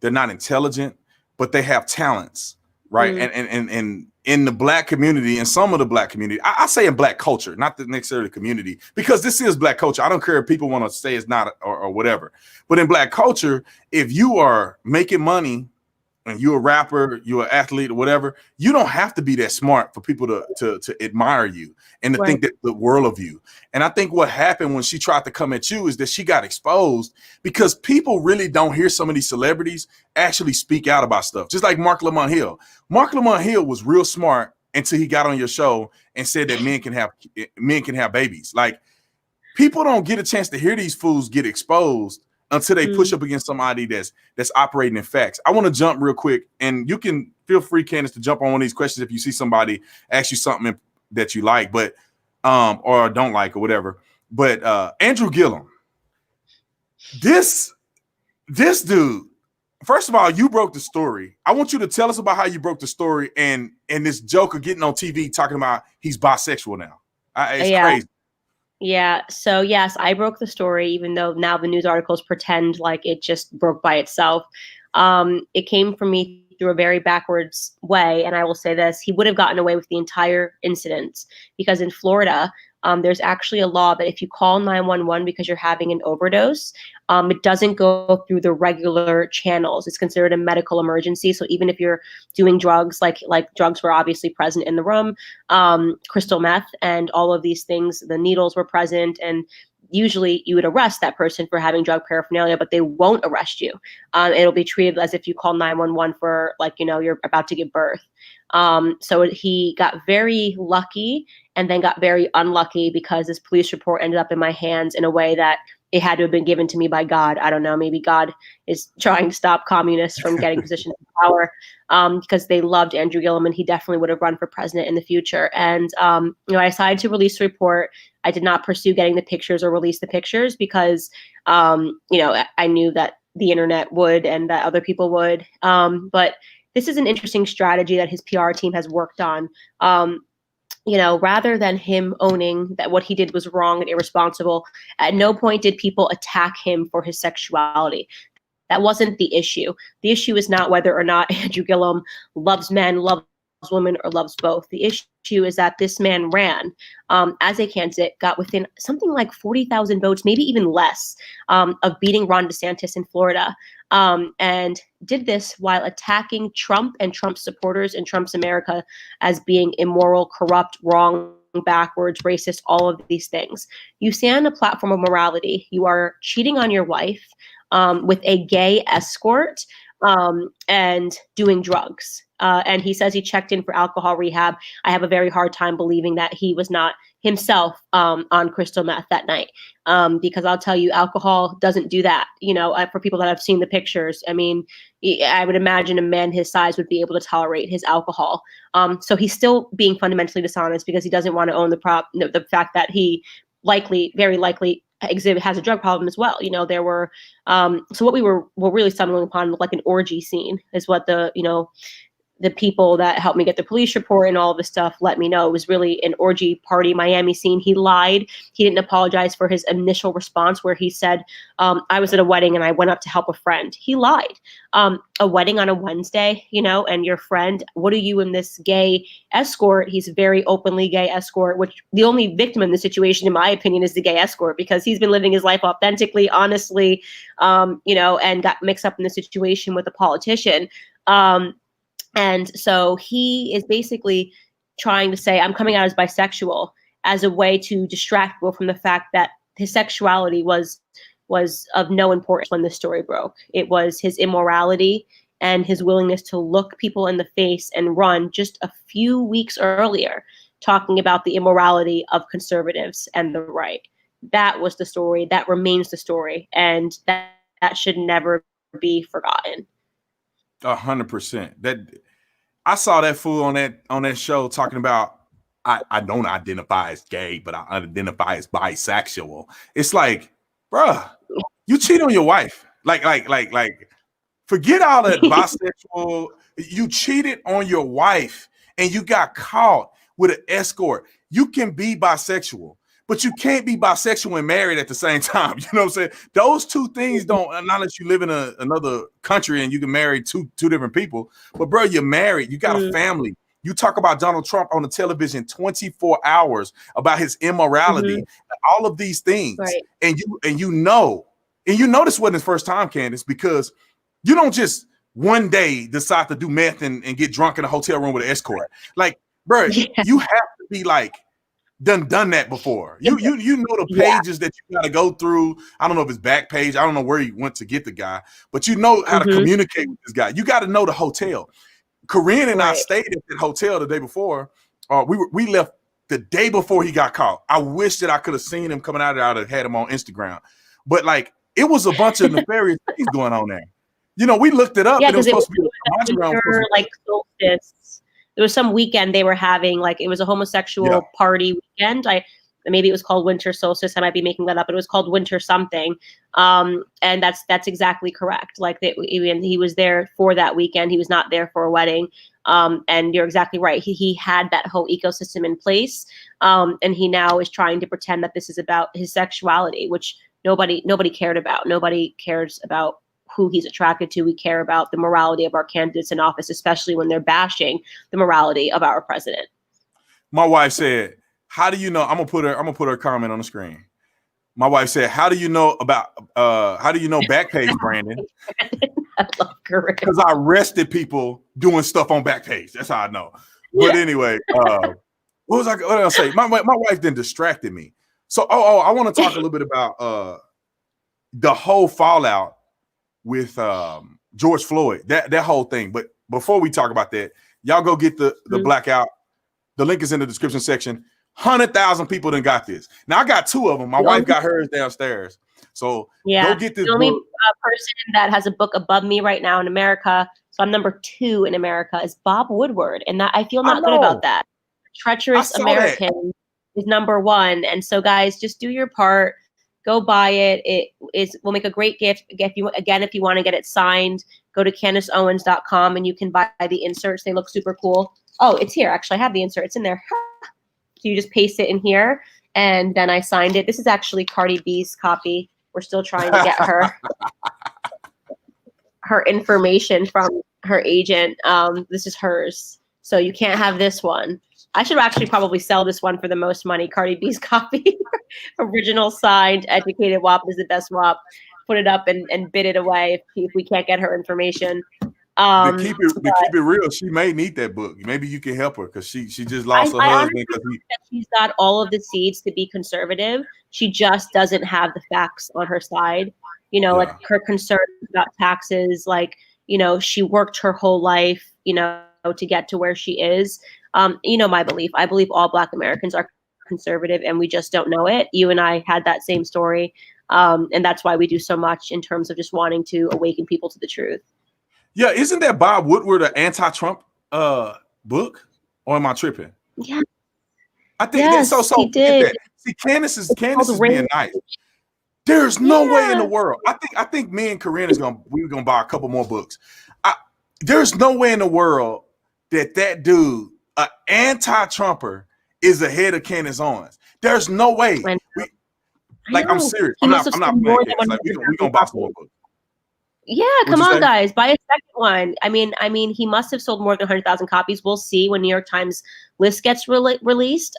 they're not intelligent, but they have talents, right? And in the Black community, and some of the Black community, I say in Black culture, not necessarily community, because this is Black culture. I don't care if people want to say it's not or whatever, but in Black culture, if you are making money and you're a rapper, you're an athlete or whatever, you don't have to be that smart for people to admire you and to think that the world of you. And I think what happened when she tried to come at you is that she got exposed because people really don't hear some of these celebrities actually speak out about stuff. Just like Mark Lamont Hill. Mark Lamont Hill was real smart until he got on your show and said that men can have babies. Like, people don't get a chance to hear these fools get exposed until they push up against somebody that's operating in facts. I want to jump real quick, and you can feel free, Candace, to jump on one of these questions if you see somebody ask you something that you like, but or don't like or whatever. But Andrew Gillum, this dude, first of all, you broke the story. I want you to tell us about how you broke the story and this joker getting on TV talking about he's bisexual now. It's crazy. Yeah. So yes, I broke the story, even though now the news articles pretend like it just broke by itself. It came from me through a very backwards way. And I will say this, he would have gotten away with the entire incident because in Florida, there's actually a law that if you call 911 because you're having an overdose, it doesn't go through the regular channels. It's considered a medical emergency. So even if you're doing drugs, like drugs were obviously present in the room, crystal meth and all of these things, the needles were present, and usually you would arrest that person for having drug paraphernalia, but they won't arrest you. It'll be treated as if you call 911 for you're about to give birth. So he got very lucky and then got very unlucky because this police report ended up in my hands in a way that it had to have been given to me by God. I don't know. Maybe God is trying to stop communists from getting positions of power because they loved Andrew Gillum and he definitely would have run for president in the future. And, I decided to release the report. I did not pursue getting the pictures or release the pictures because, I knew that the internet would and that other people would. But this is an interesting strategy that his PR team has worked on. rather than him owning that what he did was wrong and irresponsible, at no point did people attack him for his sexuality. That wasn't the issue. The issue is not whether or not Andrew Gillum loves men, loves women, or loves both. The issue is that this man ran as a candidate, got within something like 40,000 votes, maybe even less, of beating Ron DeSantis in Florida, and did this while attacking Trump and Trump's supporters in Trump's America as being immoral, corrupt, wrong, backwards, racist, all of these things. You stand on a platform of morality. You are cheating on your wife with a gay escort and doing drugs. And he says he checked in for alcohol rehab. I have a very hard time believing that he was not himself on crystal meth that night, because I'll tell you, alcohol doesn't do that. For people that have seen the pictures, I mean, I would imagine a man his size would be able to tolerate his alcohol. So he's still being fundamentally dishonest because he doesn't want to own the fact that he very likely has a drug problem as well. There were so what we were really stumbling upon, like an orgy scene, is what the people that helped me get the police report and all of this stuff let me know. It was really an orgy party Miami scene. He lied. He didn't apologize for his initial response where he said, I was at a wedding and I went up to help a friend. He lied. A wedding on a Wednesday, and your friend, what are you in this gay escort? He's a very openly gay escort, which the only victim in the situation, in my opinion, is the gay escort, because he's been living his life authentically, honestly, and got mixed up in the situation with a politician. And so he is basically trying to say, I'm coming out as bisexual, as a way to distract people from the fact that his sexuality was of no importance when the story broke. It was his immorality and his willingness to look people in the face and run just a few weeks earlier, talking about the immorality of conservatives and the right. That was the story. That remains the story. And that should never be forgotten. 100%. That I saw that fool on that show talking about, I don't identify as gay, but I identify as bisexual. It's like, bruh, you cheat on your wife. Like, forget all that bisexual. You cheated on your wife and you got caught with an escort. You can be bisexual, but you can't be bisexual and married at the same time. You know what I'm saying? Those two things don't, unless you live in another country and you can marry two different people. But bro, you're married. You got a family. You talk about Donald Trump on the television 24 hours about his immorality, and all of these things. Right. And you know this wasn't his first time, Candace, because you don't just one day decide to do meth and get drunk in a hotel room with an escort. Like, bro, you have to be like, done that before. You know the pages that you gotta go through. I don't know if it's Backpage. I don't know where you went to get the guy, but you know how to communicate with this guy. You got to know the hotel. Corinne and I stayed at that hotel the day before. We left the day before he got caught. I wish that I could have seen him coming out of there. I'd have had him on Instagram. But like, it was a bunch of nefarious things going on there. We looked it up. Yeah, and it was supposed to be like solstice. There was some weekend they were having, like, it was a homosexual party weekend. Maybe it was called Winter Solstice. I might be making that up, but it was called Winter something. And that's exactly correct. Like, he was there for that weekend. He was not there for a wedding. And you're exactly right. He had that whole ecosystem in place. And he now is trying to pretend that this is about his sexuality, which nobody cared about. Nobody cares about who he's attracted to. We care about the morality of our candidates in office, especially when they're bashing the morality of our president. My wife said, how do you know? I'm gonna put her comment on the screen. My wife said, how do you know Backpage, Brandon? I love Corinne. Because I arrested people doing stuff on Backpage. That's how I know. But anyway, what did I say? My wife then distracted me. So I want to talk a little bit about the whole fallout with George Floyd, that whole thing. But before we talk about that, y'all go get the Blackout. The link is in the description section. 100,000 people done got this. Now I got 2 of them. My wife got hers downstairs. So go get this. The only person that has a book above me right now in America, so I'm number 2 in America, is Bob Woodward, and that I feel not good about that. Treacherous American is number 1, and so guys, just do your part. Go buy it. Will make a great gift. If you want to get it signed, go to CandaceOwens.com and you can buy the inserts. They look super cool. Oh, it's here. Actually, I have the insert. It's in there. So you just paste it in here, and then I signed it. This is actually Cardi B's copy. We're still trying to get her information from her agent. This is hers. So you can't have this one. I should actually probably sell this one for the most money. Cardi B's copy, original signed, educated WAP is the best WAP. Put it up and bid it away if we can't get her information. To keep it real, she may need that book. Maybe you can help her because she just lost her husband. She's got all of the seeds to be conservative. She just doesn't have the facts on her side. Like her concerns about taxes. Like, she worked her whole life, to get to where she is. My belief. I believe all Black Americans are conservative, and we just don't know it. You and I had that same story, and that's why we do so much in terms of just wanting to awaken people to the truth. Yeah, isn't that Bob Woodward an anti-Trump book? Or am I tripping? Yeah, I think so. He did. See, Candace is being nice. There's no way in the world. I think me and Corinne we're gonna buy a couple more books. There's no way in the world that dude, an anti-Trumper, is ahead of Candace Owens. There's no way. I'm serious. I'm not playing. Like, we're gonna buy some more books. Yeah, come on, guys, buy a second one. I mean, he must have sold more than 100,000 copies. We'll see when New York Times list gets released.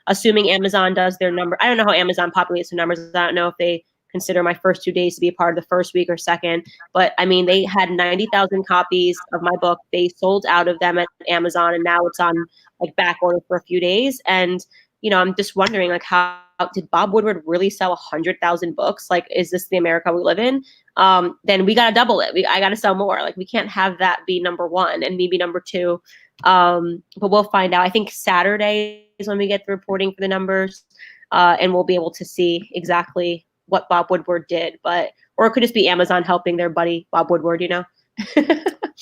Assuming Amazon does their number. I don't know how Amazon populates their numbers. I don't know if they consider my first 2 days to be a part of the first week or second. But I mean, they had 90,000 copies of my book. They sold out of them at Amazon, and now it's on like back order for a few days. And I'm just wondering, like, how did Bob Woodward really sell 100,000 books? Like, is this the America we live in? Then we got to double it. I got to sell more. Like, we can't have that be number one and maybe number two. But we'll find out. I think Saturday is when we get the reporting for the numbers, and we'll be able to see exactly what Bob Woodward did. Or it could just be Amazon helping their buddy Bob Woodward,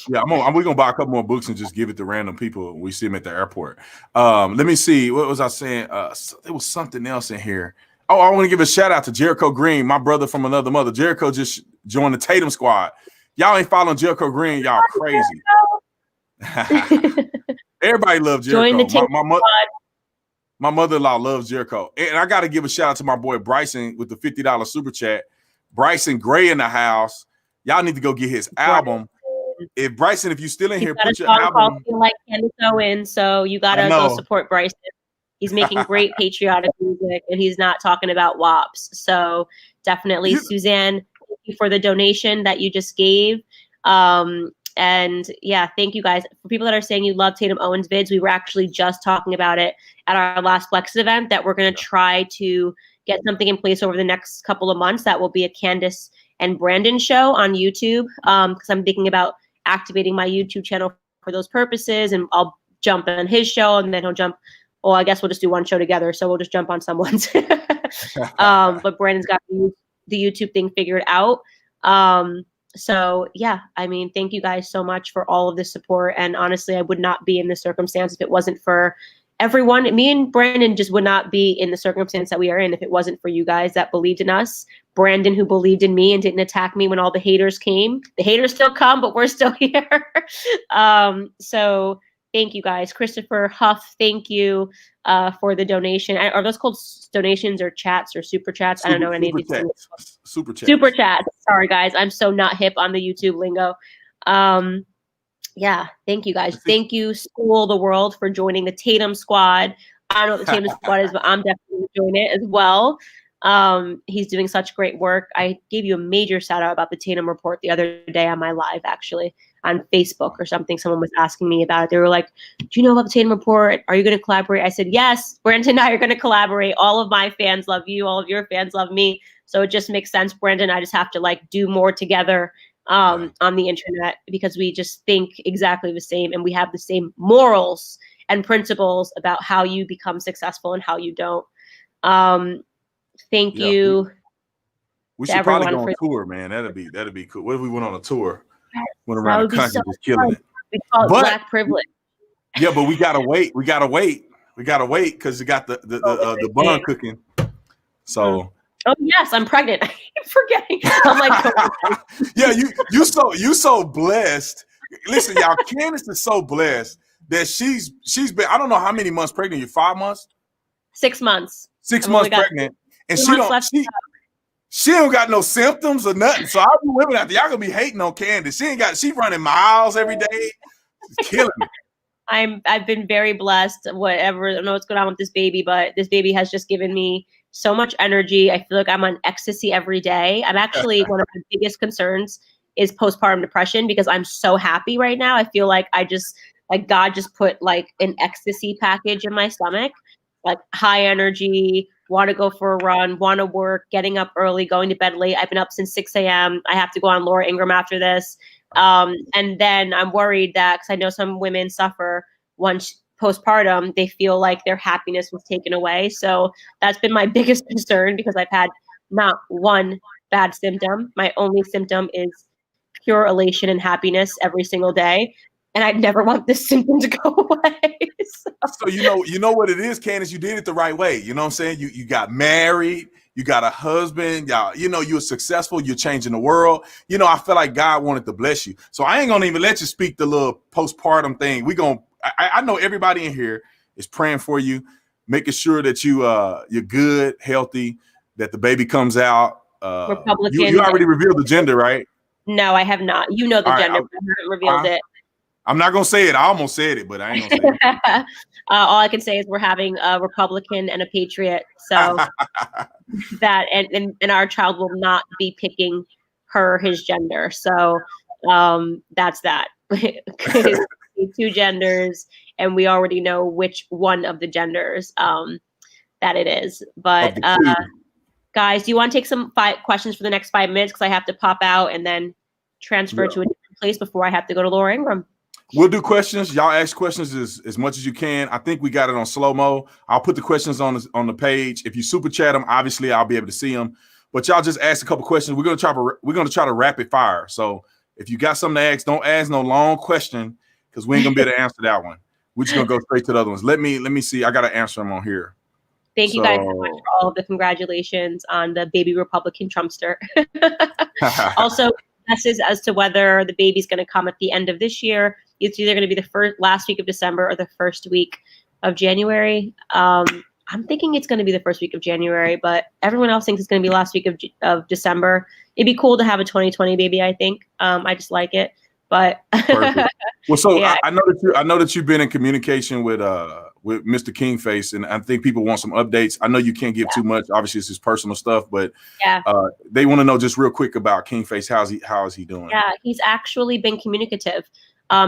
Yeah, we're gonna buy a couple more books and just give it to random people when we see them at the airport. Let me see. What was I saying? There was something else in here. Oh, I want to give a shout out to Jericho Green, my brother from another mother. Jericho just joined the Tatum squad. Y'all ain't following Jericho Green. Y'all crazy. Everybody loves Jericho. Join the Tatum squad. My mother-in-law loves Jericho. And I got to give a shout out to my boy Bryson with the $50 super chat. Bryson Gray in the house. Y'all need to go get his album. If you're still in here, put your album. Like Candace Owens, so you gotta go support Bryson. He's making great patriotic music, and he's not talking about WAPs. So definitely, Suzanne, thank you for the donation that you just gave. And yeah, thank you guys. For people that are saying you love Tatum Owens vids, we were actually just talking about it at our last Flex event, that we're going to try to get something in place over the next couple of months. That will be a Candace and Brandon show on YouTube, because I'm thinking about activating my YouTube channel for those purposes, and I'll jump on his show, and then he'll jump. Well, I guess we'll just do one show together, so we'll just jump on someone's. But Brandon's got the YouTube thing figured out. So yeah, I mean, thank you guys so much for all of this support. And honestly, I would not be in this circumstance if it wasn't for everyone. Me and Brandon just would not be in the circumstance that we are in if it wasn't for you guys that believed in us. Brandon, who believed in me and didn't attack me when all the haters came. The haters still come, but we're still here. So thank you guys. Christopher Huff, thank you for the donation. Are those called donations or chats or super chats? I don't know any of these things. Super chats. Super chats. Sorry, guys. I'm so not hip on the YouTube lingo. Yeah, thank you guys. Thank you, School the World, for joining the Tatum squad. I don't know what the Tatum squad is, but I'm definitely joining it as well. He's doing such great work. I gave you a major shout out about the Tatum report the other day on my live, actually, on Facebook or something. Someone was asking me about it. They were like, do you know about the Tatum report? Are you going to collaborate? I said, yes, Brandon and I are going to collaborate. All of my fans love you. All of your fans love me. So it just makes sense. Brandon and I just have to do more together on the internet, because we just think exactly the same, and we have the same morals and principles about how you become successful and how you don't. Thank you. We should probably go on tour, man. That'd be cool. What if we went on a tour? Went around the country just killing it. We call it Black privilege. Yeah, but we gotta wait. We gotta wait because you got the bun cooking. So. Oh yes, I'm pregnant. I keep forgetting. I'm like, yeah, you so blessed. Listen, y'all, Candace is so blessed that she's been. I don't know how many months pregnant. You 5 months? 6 months. 6 I've only months got pregnant, and 2 months left. she don't got no symptoms or nothing. So I'll be women out there. Y'all gonna be hating on Candace. She running miles every day. She's killing it. I've been very blessed. Whatever, I don't know what's going on with this baby, but this baby has just given me so much energy. I feel like I'm on ecstasy every day. I'm actually one of my biggest concerns is postpartum depression because I'm so happy right now. I feel like God just put like an ecstasy package in my stomach, like high energy, want to go for a run, want to work, getting up early, going to bed late. I've been up since 6 a.m. I have to go on Laura Ingraham after this. And then I'm worried that, because I know some women suffer once postpartum, they feel like their happiness was taken away. So that's been my biggest concern because I've had not one bad symptom. My only symptom is pure elation and happiness every single day. And I'd never want this symptom to go away. So you know what it is, Candace. You did it the right way. You know what I'm saying? You got married. You got a husband. Y'all, you're successful. You're changing the world. I feel like God wanted to bless you. So I ain't gonna even let you speak the little postpartum thing. I know everybody in here is praying for you, making sure that you're good, healthy, that the baby comes out. Republican. You already revealed the gender, right? No, I have not. You know the gender, but I haven't revealed it. I'm not gonna say it. I almost said it, but I ain't gonna say it. All I can say is we're having a Republican and a Patriot, so that and our child will not be picking his gender. So that's that. 2 genders, and we already know which one of the genders that it is. But guys, do you want to take some 5 questions for the next 5 minutes? Because I have to pop out and then transfer to a different place before I have to go to Laura Ingraham. We'll do questions. Y'all ask questions as much as you can. I think we got it on slow-mo. I'll put the questions on the page. If you super chat them, obviously I'll be able to see them. But y'all just ask a couple questions. We're gonna try to rapid fire. So if you got something to ask, don't ask no long question because we ain't gonna be able to answer that one. We're just gonna go straight to the other ones. Let me see. I gotta answer them on here. Thank you guys so much for all of the congratulations on the baby Republican Trumpster. Also, guesses as to whether the baby's going to come at the end of this year. It's either going to be the last week of December or the first week of January. I'm thinking it's going to be the first week of January, but everyone else thinks it's going to be last week of December. It'd be cool to have a 2020 baby, I think. I just like it. But well, so yeah. I know that you've been in communication with Mr. Kingface, and I think people want some updates. I know you can't give too much. Obviously, it's his personal stuff, but they want to know just real quick about Kingface. How is he doing? Yeah, he's actually been communicative.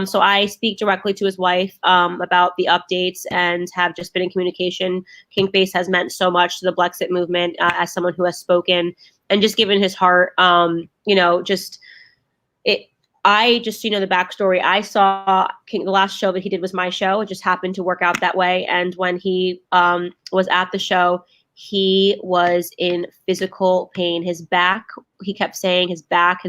So I speak directly to his wife about the updates and have just been in communication. Kingface has meant so much to the Blexit movement as someone who has spoken and just given his heart. I just, the backstory. I saw the last show that he did was my show. It just happened to work out that way. And when he was at the show, he was in physical pain. His back, he kept saying his back.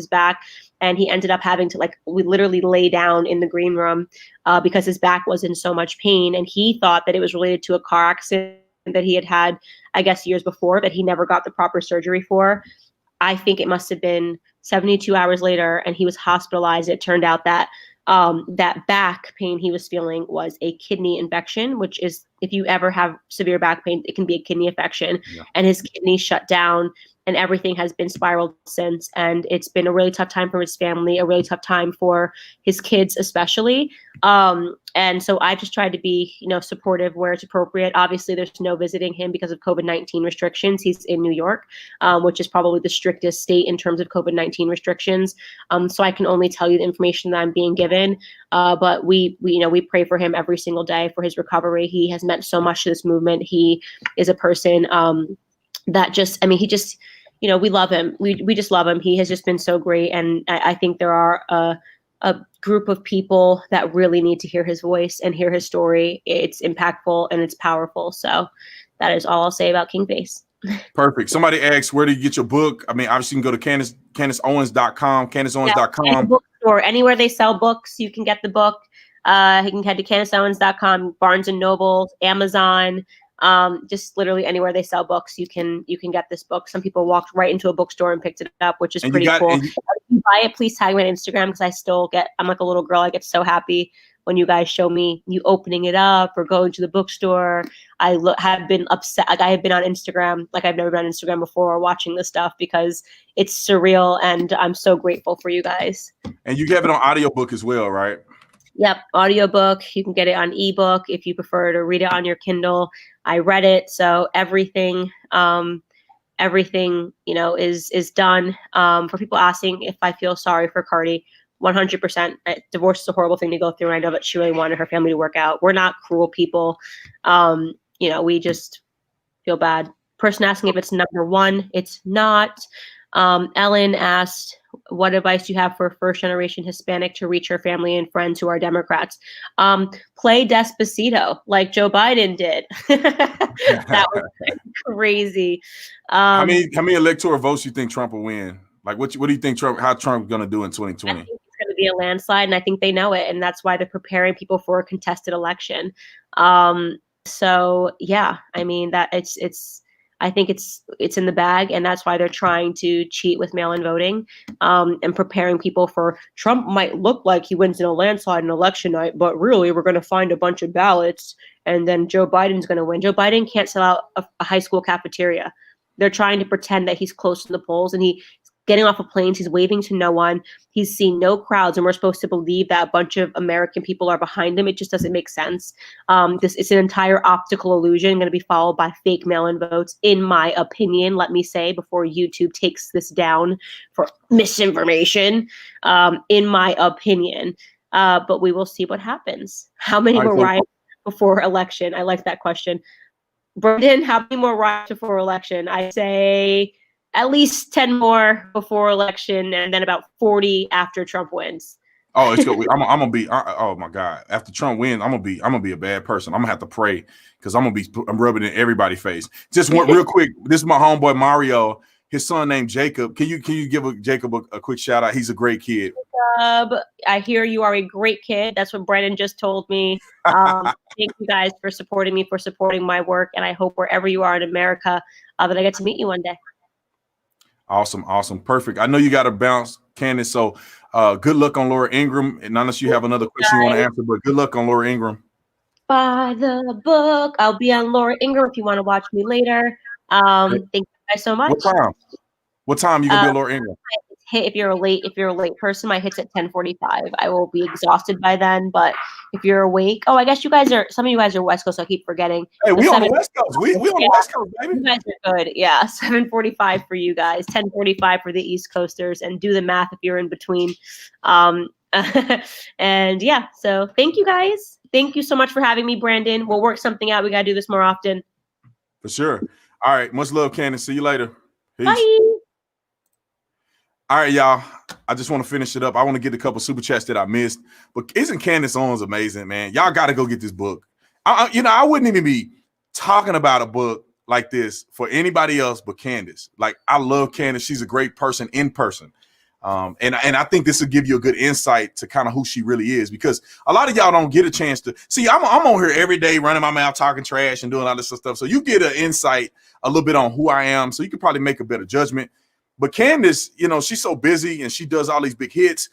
And he ended up having to we literally lay down in the green room because his back was in so much pain. And he thought that it was related to a car accident that he had, I guess, years before that he never got the proper surgery for. I think it must have been 72 hours later, and he was hospitalized. It turned out that that back pain he was feeling was a kidney infection, which is, if you ever have severe back pain, it can be a kidney infection. Yeah. And his kidney shut down, and everything has been spiraled since. And it's been a really tough time for his family, a really tough time for his kids, especially. And so I just tried to be, supportive where it's appropriate. Obviously, there's no visiting him because of COVID-19 restrictions. He's in New York, which is probably the strictest state in terms of COVID-19 restrictions. So I can only tell you the information that I'm being given. But we pray for him every single day for his recovery. He has meant so much to this movement. He is a person that just, we love him. We just love him. He has just been so great. And I think there are a group of people that really need to hear his voice and hear his story. It's impactful and it's powerful. So that is all I'll say about Kingface. Perfect. Somebody asked, where do you get your book? Obviously you can go to CandaceOwens.com, CandaceOwens.com. Any bookstore, anywhere they sell books, you can get the book. You can head to CandaceOwens.com, Barnes and Noble, Amazon, just literally anywhere they sell books, you can get this book. Some people walked right into a bookstore and picked it up, which is pretty cool. If you buy it, please tag me on Instagram because I'm like a little girl. I get so happy when you guys show me you opening it up or going to the bookstore. I have been upset. Like I have been on Instagram, like I've never been on Instagram before, watching this stuff because it's surreal, and I'm so grateful for you guys. And you have it on audiobook as well, right? Yep, audiobook. You can get it on ebook if you prefer to read it on your Kindle. I read it, so everything is done. For people asking if I feel sorry for Cardi, 100%. Divorce is a horrible thing to go through, and I know that she really wanted her family to work out. We're not cruel people. We just feel bad. Person asking if it's number one, it's not. Ellen asked, what advice do you have for a first-generation Hispanic to reach her family and friends who are Democrats? Play Despacito like Joe Biden did. That was crazy. How many electoral votes you think Trump will win? Like, what do you think how Trump's going to do in 2020? I think it's going to be a landslide, and I think they know it, and that's why they're preparing people for a contested election. So yeah, I mean that I think it's in the bag, and that's why they're trying to cheat with mail-in voting, and preparing people for Trump might look like he wins in a landslide on election night, but really we're going to find a bunch of ballots, and then Joe Biden's going to win. Joe Biden can't sell out a high school cafeteria. They're trying to pretend that he's close to the polls, and he's getting off of planes. He's waving to no one. He's seen no crowds, and we're supposed to believe that a bunch of American people are behind him. It just doesn't make sense. It's an entire optical illusion going to be followed by fake mail-in votes, in my opinion, let me say, before YouTube takes this down for misinformation, in my opinion. But we will see what happens. How many more riots before election? I like that question. Brendan, how many more riots before election? I say at least 10 more before election, and then about 40 after Trump wins. Oh, it's good. I'm gonna be. Oh my God! After Trump wins, I'm gonna be a bad person. I'm gonna have to pray because I'm rubbing it in everybody's face. Just one real quick. This is my homeboy Mario. His son named Jacob. Can you give Jacob a quick shout out? He's a great kid. I hear you are a great kid. That's what Brendan just told me. Thank you guys for supporting me, for supporting my work, and I hope wherever you are in America, that I get to meet you one day. Awesome, perfect. I know you got to bounce, Candace. So, good luck on Laura Ingraham. And unless you have another question you want to answer, but good luck on Laura Ingraham. Buy the book. I'll be on Laura Ingraham if you want to watch me later. Thank you guys so much. What time you gonna be on Laura Ingraham? If you're a late person, my hit's at 10:45. I will be exhausted by then, but if you're awake, I guess some of you guys are West Coast, so I keep forgetting. Hey, we on the West Coast. We on the West Coast, baby. You guys are good. Yeah, 7:45 for you guys, 10:45 for the East Coasters, and do the math if you're in between. And yeah, so thank you guys. Thank you so much for having me, Brandon. We'll work something out. We gotta do this more often. For sure. All right. Much love, Candace. See you later. Peace. Bye. All right, y'all. I just want to finish it up. I want to get a couple super chats that I missed. But isn't Candace Owens amazing, man? Y'all got to go get this book. I wouldn't even be talking about a book like this for anybody else but Candace. Like, I love Candace. She's a great person in person. And I think this will give you a good insight to kind of who she really is, because a lot of y'all don't get a chance to see. I'm on here every day running my mouth, talking trash and doing all this stuff. So you get an insight a little bit on who I am. So you can probably make a better judgment. But Candace, she's so busy and she does all these big hits.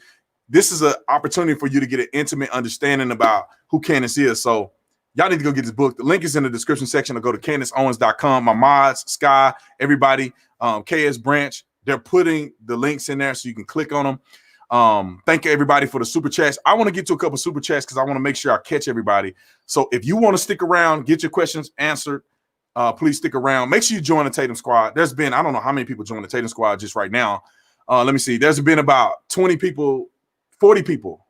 This is an opportunity for you to get an intimate understanding about who Candace is. So y'all need to go get this book. The link is in the description section, or go to CandaceOwens.com. My mods, Sky, everybody, KS Branch, they're putting the links in there so you can click on them. Thank you, everybody, for the super chats. I want to get to a couple super chats because I want to make sure I catch everybody. So if you want to stick around, get your questions answered, please stick around. Make sure you join the Tatum Squad. There's been, I don't know how many people joined the Tatum Squad just right now. Let me see. There's been about 20 people, 40 people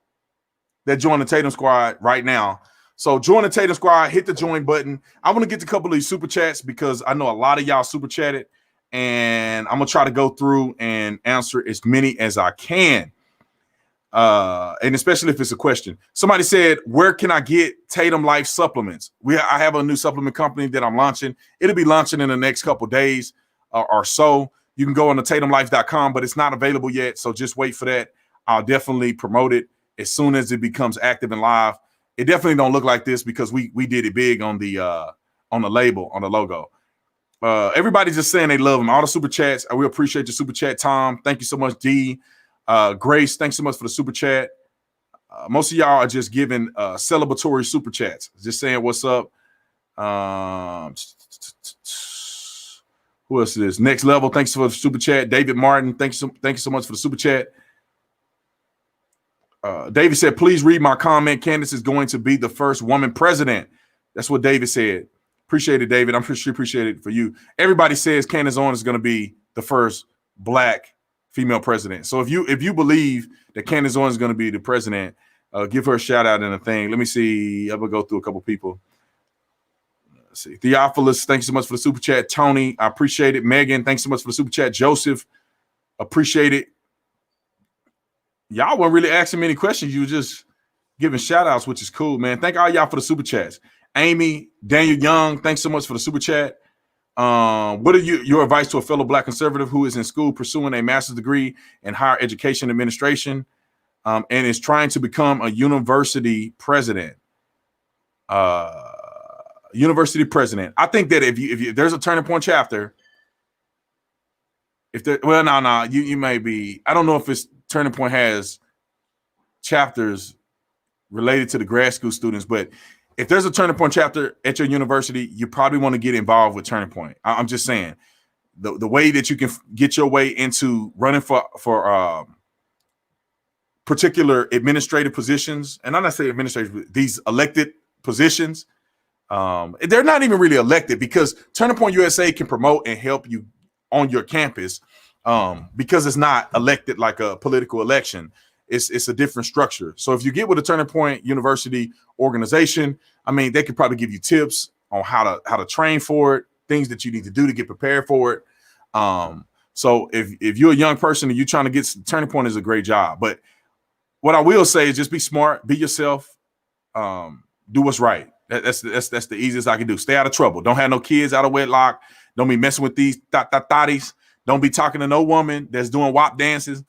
that joined the Tatum Squad right now. So join the Tatum Squad, hit the join button. I want to get to a couple of these super chats because I know a lot of y'all super chatted, and I'm going to try to go through and answer as many as I can. And especially if it's a question. Somebody said, where can I get Tatum Life supplements? I have a new supplement company that I'm launching. It'll be launching in the next couple days or so. You can go on to TatumLife.com, but it's not available yet. So just wait for that. I'll definitely promote it as soon as it becomes active and live. It definitely don't look like this because we did it big on the label, on the logo. Everybody's just saying they love them. All the super chats. We appreciate your super chat, Tom. Thank you so much, D. Grace, thanks so much for the super chat. Most of y'all are just giving celebratory super chats, just saying what's up. Who else is this? Next Level, thanks for the super chat. David Martin, thank you so much for the super chat. David said, please read my comment. Candace is going to be the first woman president. That's what David said. Appreciate it, David. I'm sure appreciate it for you. Everybody says Candace Owens is going to be the first Black female president. So if you believe that Candace Owens is going to be the president, give her a shout out in a thing. Let me see. I'm going to go through a couple people. Let's see. Theophilus, thanks so much for the super chat. Tony, I appreciate it. Megan, thanks so much for the super chat. Joseph, appreciate it. Y'all weren't really asking many questions. You were just giving shout outs, which is cool, man. Thank all y'all for the super chats. Amy, Daniel Young, thanks so much for the super chat. What are your advice to a fellow Black conservative who is in school pursuing a master's degree in higher education administration and is trying to become a university president? University president. I think that if there's a turning point chapter, you may be. I don't know if this turning point has chapters related to the grad school students, but if there's a turning point chapter at your university, you probably want to get involved with Turning Point. I'm just saying the way that you can get your way into running for particular administrative positions, and I'm not saying administrative, but these elected positions. They're not even really elected because Turning Point USA can promote and help you on your campus because it's not elected like a political election. It's a different structure. So if you get with a Turning Point University organization, I mean, they could probably give you tips on how to train for it, things that you need to do to get prepared for it. So if you're a young person and you're trying to get Turning Point, is a great job. But what I will say is just be smart, be yourself, do what's right. That's the easiest I can do. Stay out of trouble. Don't have no kids out of wedlock. Don't be messing with these thotties. Don't be talking to no woman that's doing WAP dances.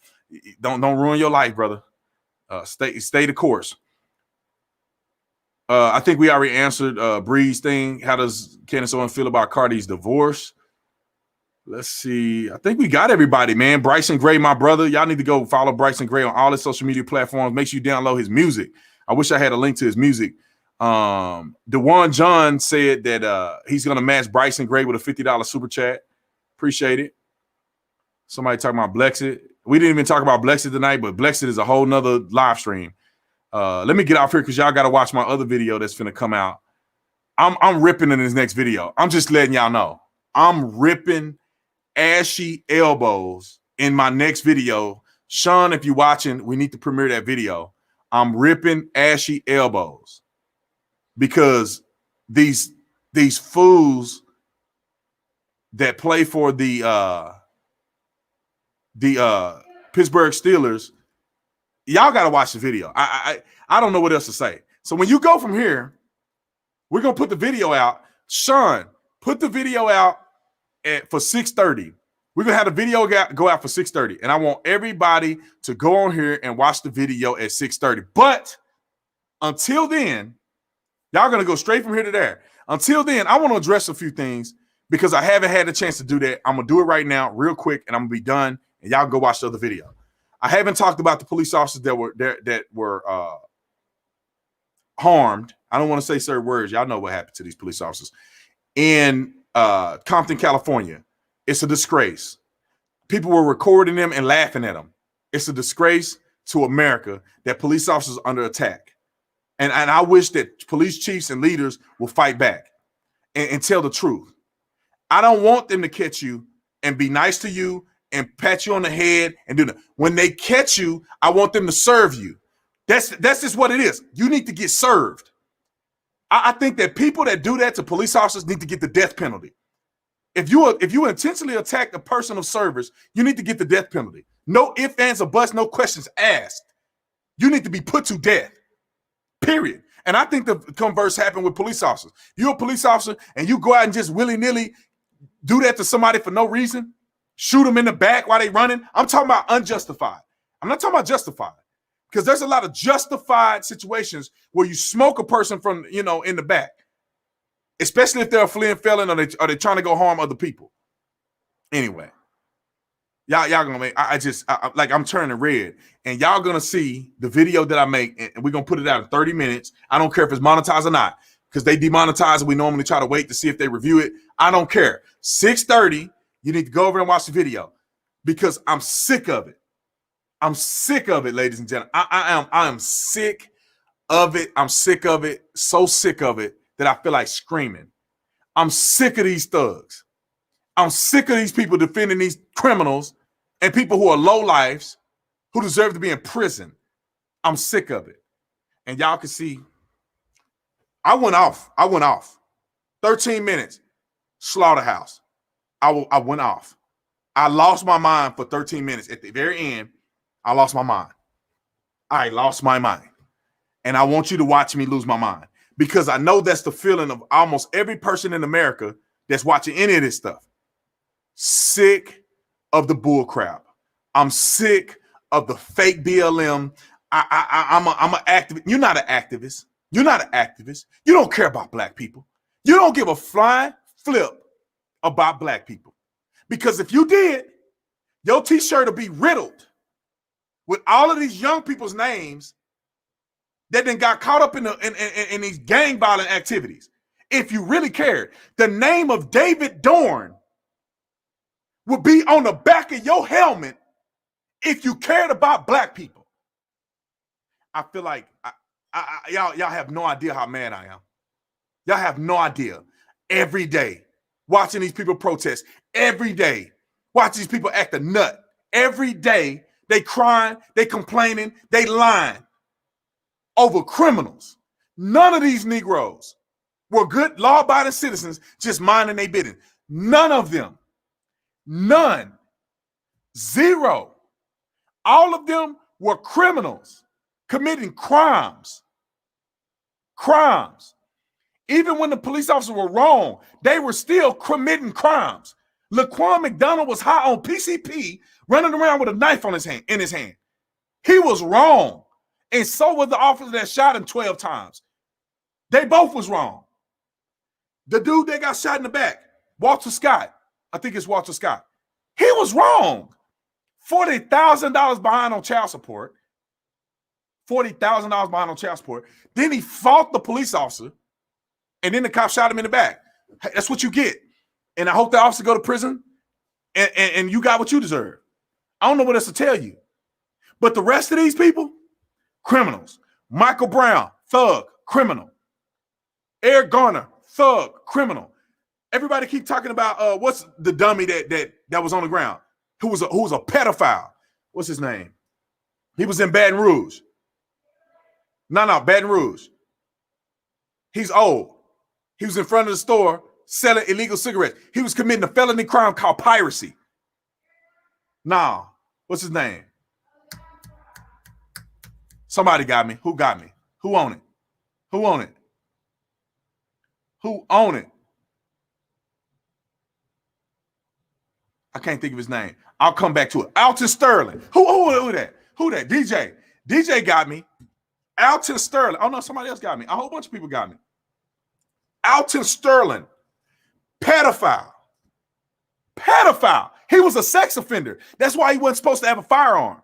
Don't ruin your life, brother. Stay the course. I think we already answered Bree's thing. How does Candace Owens feel about Cardi's divorce? Let's see. I think we got everybody, man. Bryson Gray, my brother. Y'all need to go follow Bryson Gray on all his social media platforms. Make sure you download his music. I wish I had a link to his music. DeJuan John said that he's going to match Bryson Gray with a $50 super chat. Appreciate it. Somebody talking about Blexit. We didn't even talk about Blexit tonight, but Blexit is a whole nother live stream. Let me get off here because y'all got to watch my other video that's finna come out. I'm ripping in this next video. I'm just letting y'all know. I'm ripping ashy elbows in my next video. Sean, if you're watching, we need to premiere that video. I'm ripping ashy elbows because these fools that play for the Pittsburgh Steelers, y'all got to watch the video. I don't know what else to say. So when you go from here, we're going to put the video out. Sean, put the video out for 6:30. We're going to have the video go out for 6:30. And I want everybody to go on here and watch the video at 6:30. But until then, y'all going to go straight from here to there. Until then, I want to address a few things because I haven't had a chance to do that. I'm going to do it right now real quick, and I'm going to be done. And y'all go watch the other video. I haven't talked about the police officers that were harmed. I don't want to say certain words. Y'all know what happened to these police officers in Compton, California. It's a disgrace. People were recording them and laughing at them. It's a disgrace to America that police officers are under attack. And I wish that police chiefs and leaders will fight back and tell the truth. I don't want them to catch you and be nice to you and pat you on the head and do that. When they catch you, I want them to serve you. That's just what it is. You need to get served. I think that people that do that to police officers need to get the death penalty. If you intentionally attack a person of service, you need to get the death penalty. No ifs, ands, or buts, no questions asked. You need to be put to death. Period. And I think the converse happened with police officers. You're a police officer and you go out and just willy-nilly do that to somebody for no reason, shoot them in the back while they running. I'm talking about unjustified. I'm not talking about justified. Because there's a lot of justified situations where you smoke a person from, in the back, especially if they're a fleeing felon or they're trying to go harm other people. Anyway, Y'all gonna make. Like I'm turning red, and y'all gonna see the video that I make, and we're gonna put it out in 30 minutes. I don't care if it's monetized or not, because they demonetize it. We normally try to wait to see if they review it. I don't care. 6:30, you need to go over and watch the video because I'm sick of it. I'm sick of it, ladies and gentlemen. I am sick of it. I'm sick of it. So sick of it that I feel like screaming. I'm sick of these thugs. I'm sick of these people defending these criminals and people who are lowlifes who deserve to be in prison. I'm sick of it. And y'all can see, I went off. 13 minutes, slaughterhouse. I went off. I lost my mind for 13 minutes. At the very end, I lost my mind. I lost my mind. And I want you to watch me lose my mind, because I know that's the feeling of almost every person in America that's watching any of this stuff. Sick of the bull crap. I'm sick of the fake BLM. I'm an activist. You're not an activist. You're not an activist. You don't care about black people. You don't give a flying flip about black people. Because if you did, your t-shirt will be riddled with all of these young people's names that then got caught up in these gang violent activities. If you really cared, the name of David Dorn would be on the back of your helmet if you cared about black people. I feel like y'all have no idea how mad I am. Y'all have no idea. Every day, watching these people protest. Every day, watching these people act a nut. Every day, they crying, they complaining, they lying over criminals. None of these Negroes were good law-abiding citizens just minding their business. None of them. None. Zero. All of them were criminals committing crimes. Crimes. Even when the police officers were wrong, they were still committing crimes. Laquan McDonald was high on PCP, running around with a knife in his hand. He was wrong. And so was the officer that shot him 12 times. They both was wrong. The dude that got shot in the back, Walter Scott, I think it's Walter Scott, he was wrong. $40,000 behind on child support. $40,000 behind on child support. Then he fought the police officer, and then the cop shot him in the back. That's what you get. And I hope the officer go to prison, and you got what you deserve. I don't know what else to tell you. But the rest of these people, criminals. Michael Brown, thug, criminal. Eric Garner, thug, criminal. Everybody keep talking about what's the dummy that was on the ground, who was a pedophile. What's his name? He was in Baton Rouge. No, Baton Rouge. He's old. He was in front of the store selling illegal cigarettes. He was committing a felony crime called piracy. Nah, what's his name? Somebody got me. Who got me? Who own it? Who own it? Who own it? I can't think of his name. I'll come back to it. Alton Sterling. Who that? Who that? DJ. DJ got me. Alton Sterling. Oh, no, somebody else got me. A whole bunch of people got me. Alton Sterling. Pedophile. Pedophile. He was a sex offender. That's why he wasn't supposed to have a firearm.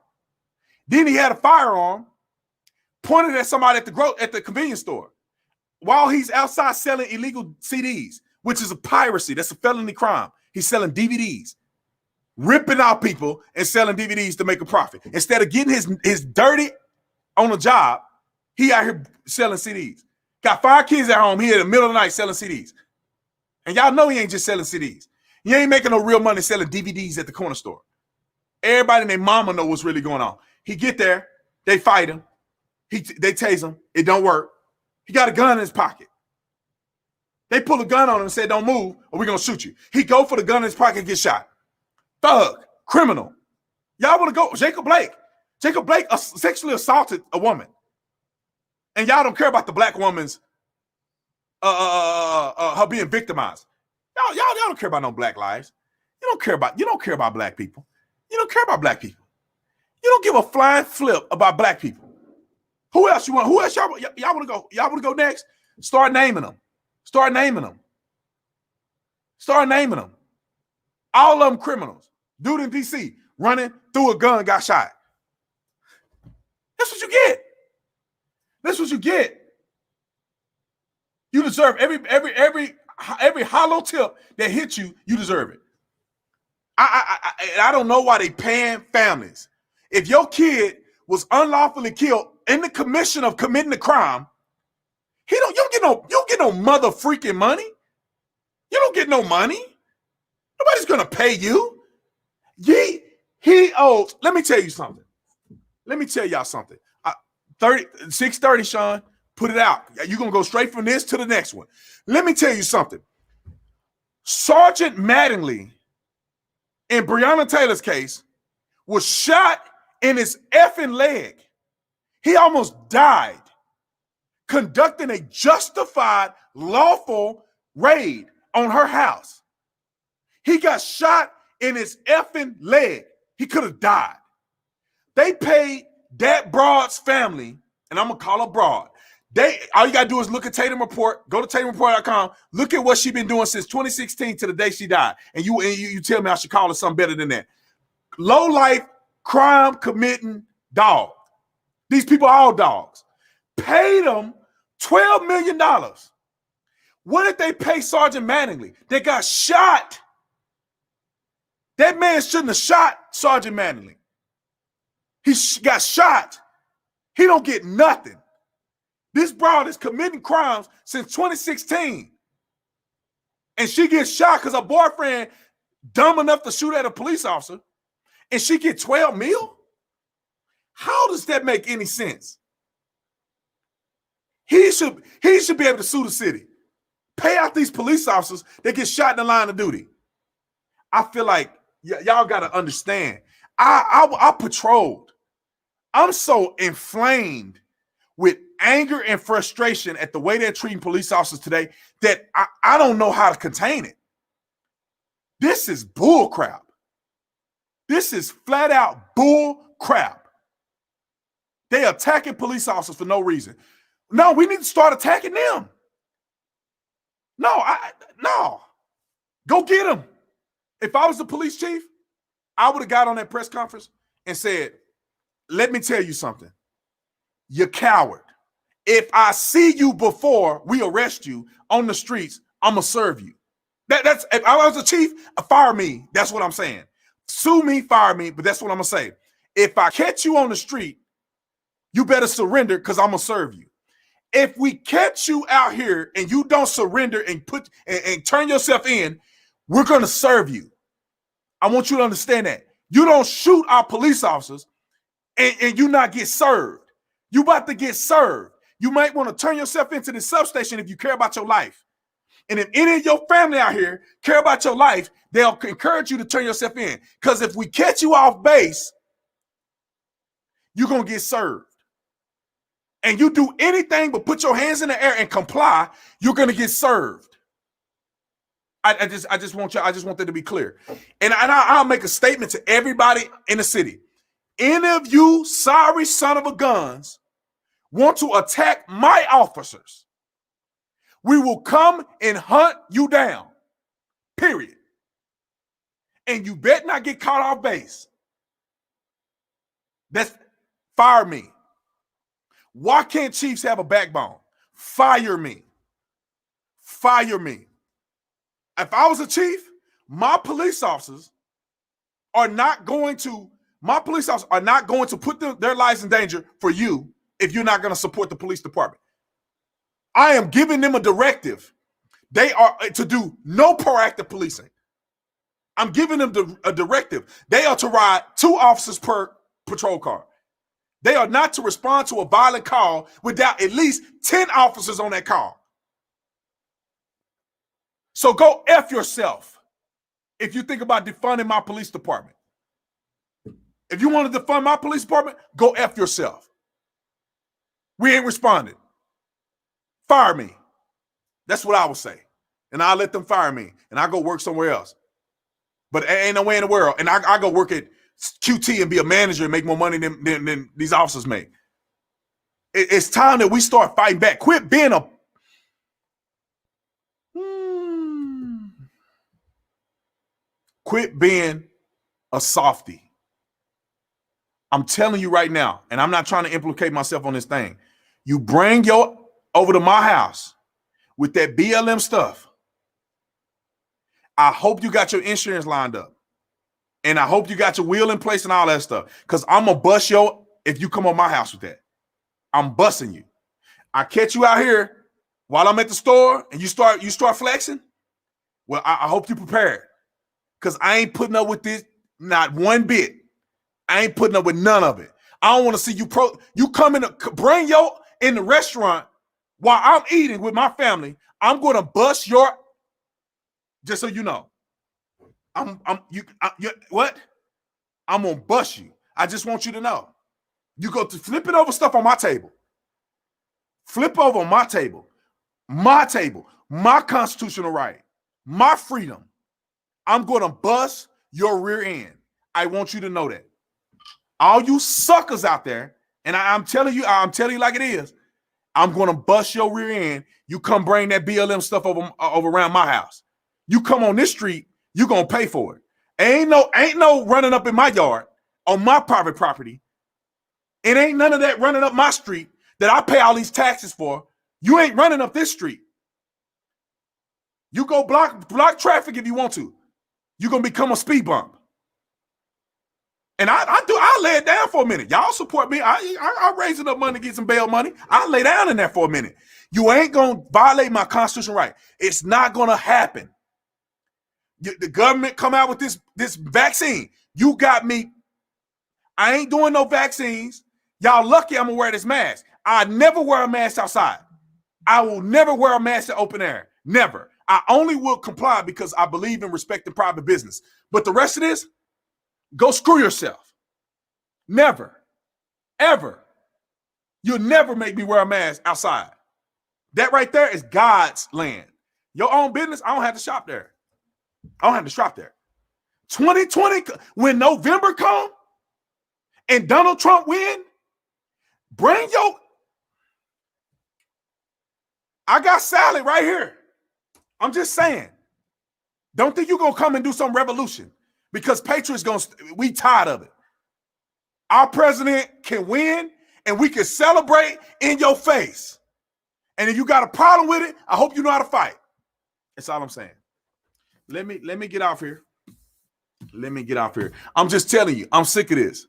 Then he had a firearm pointed at somebody at the convenience store while he's outside selling illegal CDs, which is a piracy. That's a felony crime. He's selling DVDs, ripping out people and selling DVDs to make a profit. Instead of getting his dirty on a job, he out here selling CDs. Got 5 kids at home. He in the middle of the night selling CDs. And y'all know he ain't just selling CDs. He ain't making no real money selling DVDs at the corner store. Everybody and their mama know what's really going on. He get there, they fight him. They tase him. It don't work. He got a gun in his pocket. They pull a gun on him and say, don't move or we're going to shoot you. He go for the gun in his pocket and get shot. Thug, criminal. Y'all want to go? Jacob Blake. Jacob Blake sexually assaulted a woman. And y'all don't care about the black woman's, her being victimized. Y'all don't care about no black lives. You don't care about black people. You don't care about black people. You don't give a flying flip about black people. Who else you want? Who else y'all want to go? Y'all want to go next? Start naming them. Start naming them. Start naming them. All of them criminals. Dude in DC, running, threw a gun, got shot. That's what you get. That's what you get. You deserve every hollow tip that hits you. You deserve it. I don't know why they paying families. If your kid was unlawfully killed in the commission of committing a crime, you don't get no mother freaking money. You don't get no money. Nobody's gonna pay you. He owes. Let me tell you something. Let me tell y'all something. 6:30, Sean. Put it out. You're gonna go straight from this to the next one. Let me tell you something. Sergeant Mattingly, in Breonna Taylor's case, was shot in his effing leg. He almost died conducting a justified, lawful raid on her house. He got shot in his effing leg. He could have died. They paid that broad's family, and I'm going to call her broad. All you got to do is look at Tatum Report, go to TatumReport.com, look at what she's been doing since 2016 to the day she died. And you tell me I should call her something better than that. Low-life, crime-committing dog. These people are all dogs. Paid them $12 million. What did they pay Sergeant Mattingly? They got shot. That man shouldn't have shot Sergeant Mattingly. He got shot. He don't get nothing. This broad is committing crimes since 2016. And she gets shot because her boyfriend dumb enough to shoot at a police officer, and she get 12 mil? How does that make any sense? He should be able to sue the city. Pay out these police officers that get shot in the line of duty. I feel like y'all got to understand. I patrolled. I'm so inflamed with anger and frustration at the way they're treating police officers today that I don't know how to contain it. This is bull crap. This is flat out bull crap. They attacking police officers for no reason. No, we need to start attacking them. No. Go get them. If I was the police chief, I would have got on that press conference and said, let me tell you something. You coward. If I see you before we arrest you on the streets, I'm going to serve you. That's if I was a chief, fire me. That's what I'm saying. Sue me, fire me, but that's what I'm going to say. If I catch you on the street, you better surrender because I'm going to serve you. If we catch you out here and you don't surrender and turn yourself in, we're going to serve you. I want you to understand that. You don't shoot our police officers and you not get served. You about to get served. You might want to turn yourself into the substation if you care about your life. And if any of your family out here care about your life, they'll encourage you to turn yourself in. Because if we catch you off base, you're going to get served. And you do anything but put your hands in the air and comply, you're going to get served. I just want that to be clear. And I'll make a statement to everybody in the city. Any of you sorry son of a guns want to attack my officers, we will come and hunt you down. Period. And you better not get caught off base. Fire me. Why can't chiefs have a backbone? Fire me. Fire me. If I was a chief, my police officers are not going to put their lives in danger for you if you're not going to support the police department. I am giving them a directive. They are to do no proactive policing. I'm giving them a directive. They are to ride 2 officers per patrol car. They are not to respond to a violent call without at least 10 officers on that call. So go F yourself if you think about defunding my police department. If you want to defund my police department, go F yourself. We ain't responding. Fire me. That's what I would say. And I'll let them fire me. And I'll go work somewhere else. But ain't no way in the world. And I go work at QT and be a manager and make more money than these officers make. It's time that we start fighting back. Quit being a softie. I'm telling you right now, and I'm not trying to implicate myself on this thing. You bring your over to my house with that BLM stuff. I hope you got your insurance lined up. And I hope you got your wheel in place and all that stuff. Because I'm going to bust if you come on my house with that. I'm busting you. I catch you out here while I'm at the store and you start flexing. Well, I hope you prepared. Because I ain't putting up with this, not one bit. I ain't putting up with none of it. I don't want to see you you come in, bring in the restaurant while I'm eating with my family. I'm going to bust just so you know. What? I'm going to bust you. I just want you to know. You go to flipping over stuff on my table. Flip over on my table, my constitutional right, my freedom. I'm going to bust your rear end. I want you to know that. All you suckers out there, and I'm telling you like it is, I'm going to bust your rear end. You come bring that BLM stuff over around my house. You come on this street, you're going to pay for it. Ain't no running up in my yard on my private property. It ain't none of that running up my street that I pay all these taxes for. You ain't running up this street. You go block traffic if you want to. You're going to become a speed bump. And I lay it down for a minute. Y'all support me. I raise enough money to get some bail money. I lay down in there for a minute. You ain't going to violate my constitutional right. It's not going to happen. The government come out with this vaccine. You got me. I ain't doing no vaccines. Y'all lucky I'm going to wear this mask. I never wear a mask outside. I will never wear a mask in open air. Never. I only will comply because I believe in respecting private business. But the rest of this, go screw yourself. Never. Ever. You'll never make me wear a mask outside. That right there is God's land. Your own business, I don't have to shop there. 2020, when November come and Donald Trump win, I got salad right here. I'm just saying. Don't think you're going to come and do some revolution because Patriots we tired of it. Our president can win and we can celebrate in your face. And if you got a problem with it, I hope you know how to fight. That's all I'm saying. Let me get off here. I'm just telling you, I'm sick of this.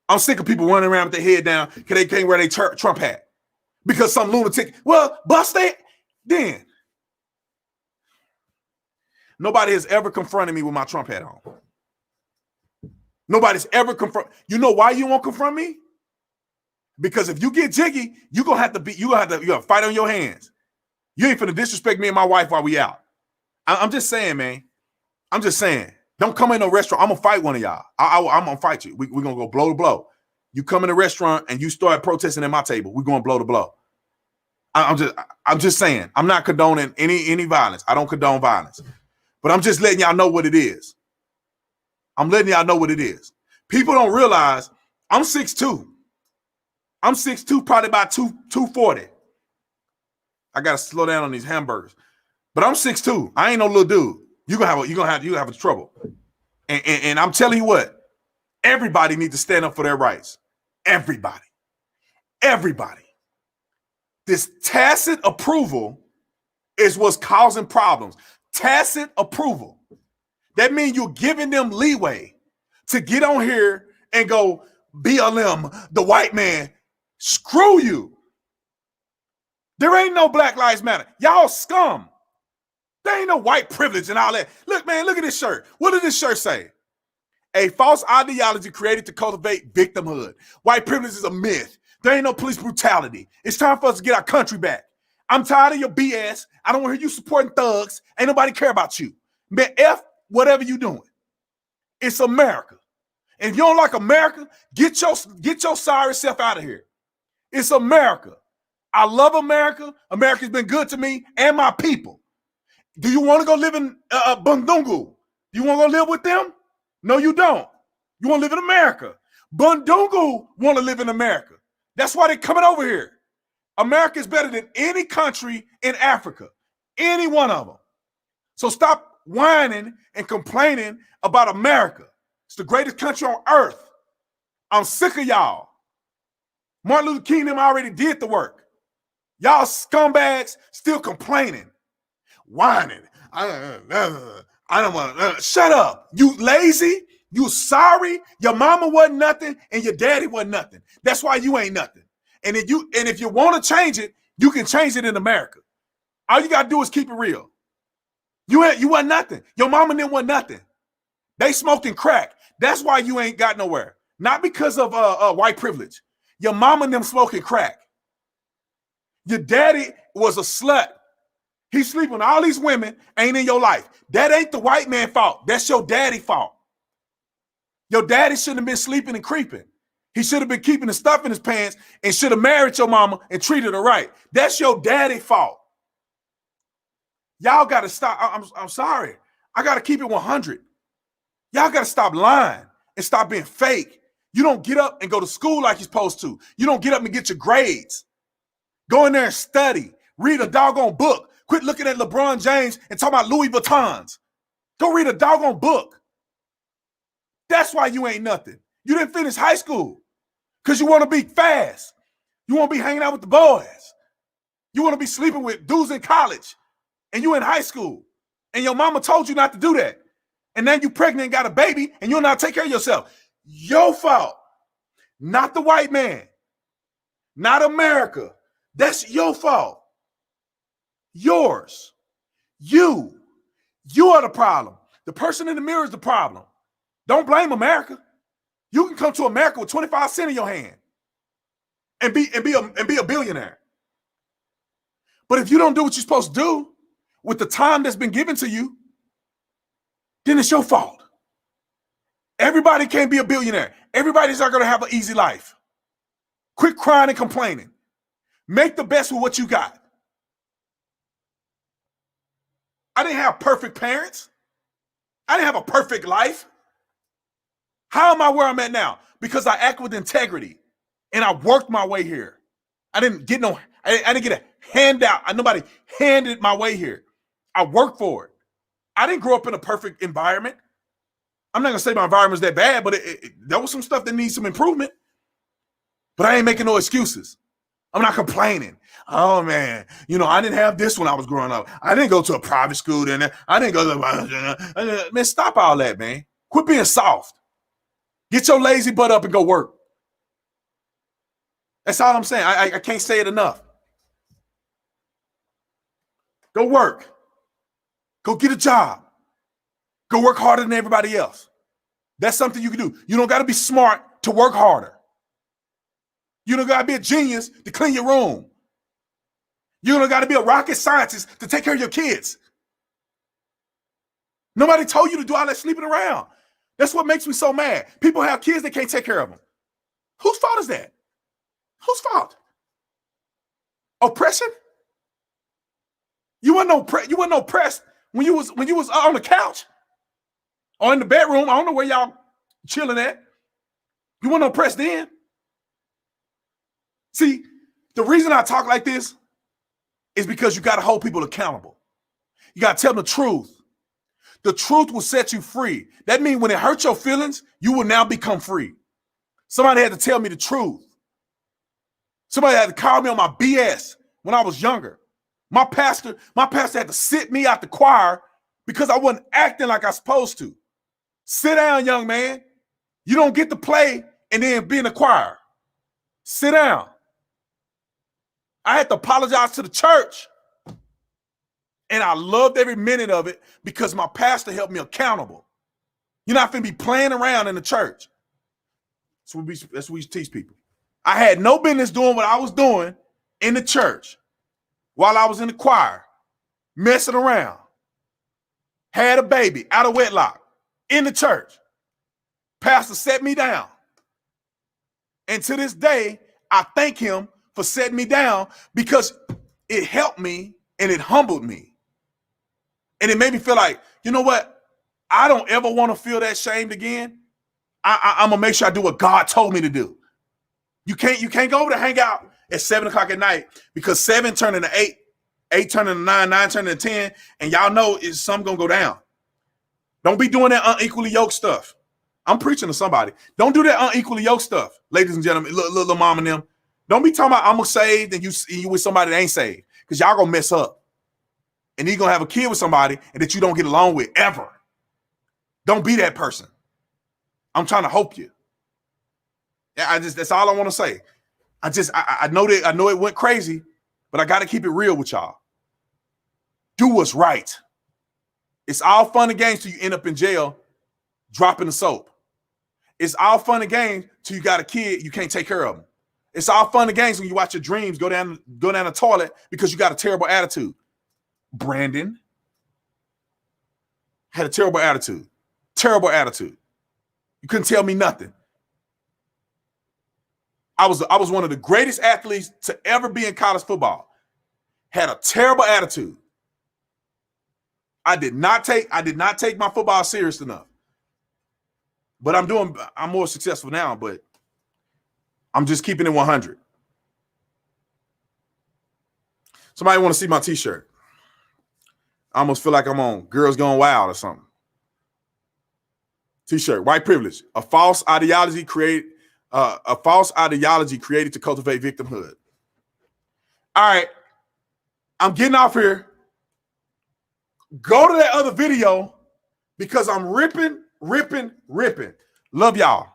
I'm sick of people running around with their head down because they can't wear their Trump hat. Because some lunatic, bust it then. Nobody has ever confronted me with my Trump hat on. Nobody's ever confronted. You know why you won't confront me? Because if you get jiggy, you're gonna have to fight on your hands. You ain't finna disrespect me and my wife while we out. I'm just saying, man. I'm just saying. Don't come in no restaurant. I'm gonna fight one of y'all. I'm gonna fight you. We're gonna go blow to blow. You come in a restaurant and you start protesting at my table. We're going blow to blow. I'm just saying. I'm not condoning any violence. I don't condone violence. But I'm just letting y'all know what it is. People don't realize I'm 6'2". I'm 6'2", probably about 240. I gotta slow down on these hamburgers. But I'm 6'2". I ain't no little dude. You're gonna have trouble. And I'm telling you what, everybody needs to stand up for their rights. Everybody. This tacit approval is what's causing problems. Tacit approval. That means you're giving them leeway to get on here and go, BLM, the white man. Screw you. There ain't no Black Lives Matter. Y'all scum. There ain't no white privilege and all that. Look, man, look at this shirt. What does this shirt say? A false ideology created to cultivate victimhood. White privilege is a myth. There ain't no police brutality. It's time for us to get our country back. I'm tired of your BS. I don't want to hear you supporting thugs. Ain't nobody care about you. Man, F whatever you doing. It's America. And if you don't like America, get your sorry self out of here. It's America. I love America. America's been good to me and my people. Do you want to go live in Bundungu? Do you want to go live with them? No, you don't. You want to live in America. Bundungu want to live in America. That's why they're coming over here. America is better than any country in Africa. Any one of them. So stop whining and complaining about America. It's the greatest country on earth. I'm sick of y'all. Martin Luther King them already did the work. Y'all scumbags still complaining, whining. I don't want to. Shut up. You lazy. You sorry. Your mama wasn't nothing and your daddy wasn't nothing. That's why you ain't nothing. And if you want to change it, you can change it in America. All you gotta do is keep it real. You wasn't nothing. Your mama and them wasn't nothing. They smoking crack. That's why you ain't got nowhere. Not because of white privilege. Your mama and them smoking crack. Your daddy was a slut. He's sleeping with all these women, ain't in your life. That ain't the white man's fault. That's your daddy's fault. Your daddy shouldn't have been sleeping and creeping. He should have been keeping the stuff in his pants and should have married your mama and treated her right. That's your daddy's fault. Y'all got to stop. I'm sorry. I got to keep it 100. Y'all got to stop lying and stop being fake. You don't get up and go to school like you're supposed to. You don't get up and get your grades. Go in there and study. Read a doggone book. Quit looking at LeBron James and talking about Louis Vuittons. Go read a doggone book. That's why you ain't nothing. You didn't finish high school because you want to be fast. You want to be hanging out with the boys. You want to be sleeping with dudes in college and you in high school. And your mama told you not to do that. And then you pregnant and got a baby and you'll not take care of yourself. Your fault. Not the white man. Not America. That's your fault. Yours. You are the problem. The person in the mirror is the problem. Don't blame America. You can come to America with 25 cents in your hand and be a billionaire. But if you don't do what you're supposed to do with the time that's been given to you, then it's your fault. Everybody can't be a billionaire. Everybody's not going to have an easy life. Quit crying and complaining. Make the best with what you got. I didn't have perfect parents. I didn't have a perfect life. How am I where I'm at now? Because I act with integrity and I worked my way here. I didn't get a handout. Nobody handed my way here. I worked for it. I didn't grow up in a perfect environment. I'm not going to say my environment was that bad, but there was some stuff that needs some improvement. But I ain't making no excuses. I'm not complaining. Oh, man, I didn't have this when I was growing up. I didn't go to a private school. I didn't go to man, stop all that, man. Quit being soft. Get your lazy butt up and go work. That's all I'm saying. I can't say it enough. Go work. Go get a job. Go work harder than everybody else. That's something you can do. You don't got to be smart to work harder. You don't got to be a genius to clean your room. You don't got to be a rocket scientist to take care of your kids. Nobody told you to do all that sleeping around. That's what makes me so mad. People have kids, they can't take care of them. Whose fault is that? Whose fault? Oppression? You wasn't oppressed when you was on the couch or in the bedroom. I don't know where y'all chilling at. You weren't oppressed then. See, the reason I talk like this is because you got to hold people accountable. You got to tell them the truth. The truth will set you free. That means when it hurts your feelings, you will now become free. Somebody had to tell me the truth. Somebody had to call me on my BS when I was younger. My pastor had to sit me out the choir because I wasn't acting like I was supposed to. Sit down, young man. You don't get to play and then be in the choir. Sit down. I had to apologize to the church. And I loved every minute of it because my pastor held me accountable. You're not going to be playing around in the church. That's what we teach people. I had no business doing what I was doing in the church while I was in the choir, messing around. Had a baby out of wedlock in the church. Pastor set me down. And to this day, I thank him for setting me down because it helped me and it humbled me. And it made me feel like, you know what? I don't ever want to feel that shamed again. I'm going to make sure I do what God told me to do. You can't go over to hang out at 7 o'clock at night because 7 turning to 8, 8 turning to 9, 9 turning to 10, and y'all know something going to go down. Don't be doing that unequally yoked stuff. I'm preaching to somebody. Don't do that unequally yoked stuff, ladies and gentlemen, little mom and them. Don't be talking about I'm a saved and you with somebody that ain't saved, because y'all gonna mess up. And you're gonna have a kid with somebody and that you don't get along with ever. Don't be that person. I'm trying to help you. Yeah, that's all I want to say. I know it went crazy, but I got to keep it real with y'all. Do what's right. It's all fun and games till you end up in jail dropping the soap. It's all fun and games till you got a kid, you can't take care of them. It's all fun and games when you watch your dreams go down the toilet because you got a terrible attitude. Brandon had a terrible attitude. Terrible attitude. You couldn't tell me nothing. I was one of the greatest athletes to ever be in college football. Had a terrible attitude. I did not take my football serious enough. But I'm more successful now, but I'm just keeping it 100. Somebody want to see my t-shirt. I almost feel like I'm on Girls Gone Wild or something. T-shirt, white privilege, a false ideology created to cultivate victimhood. All right, I'm getting off here. Go to that other video because I'm ripping. Love y'all.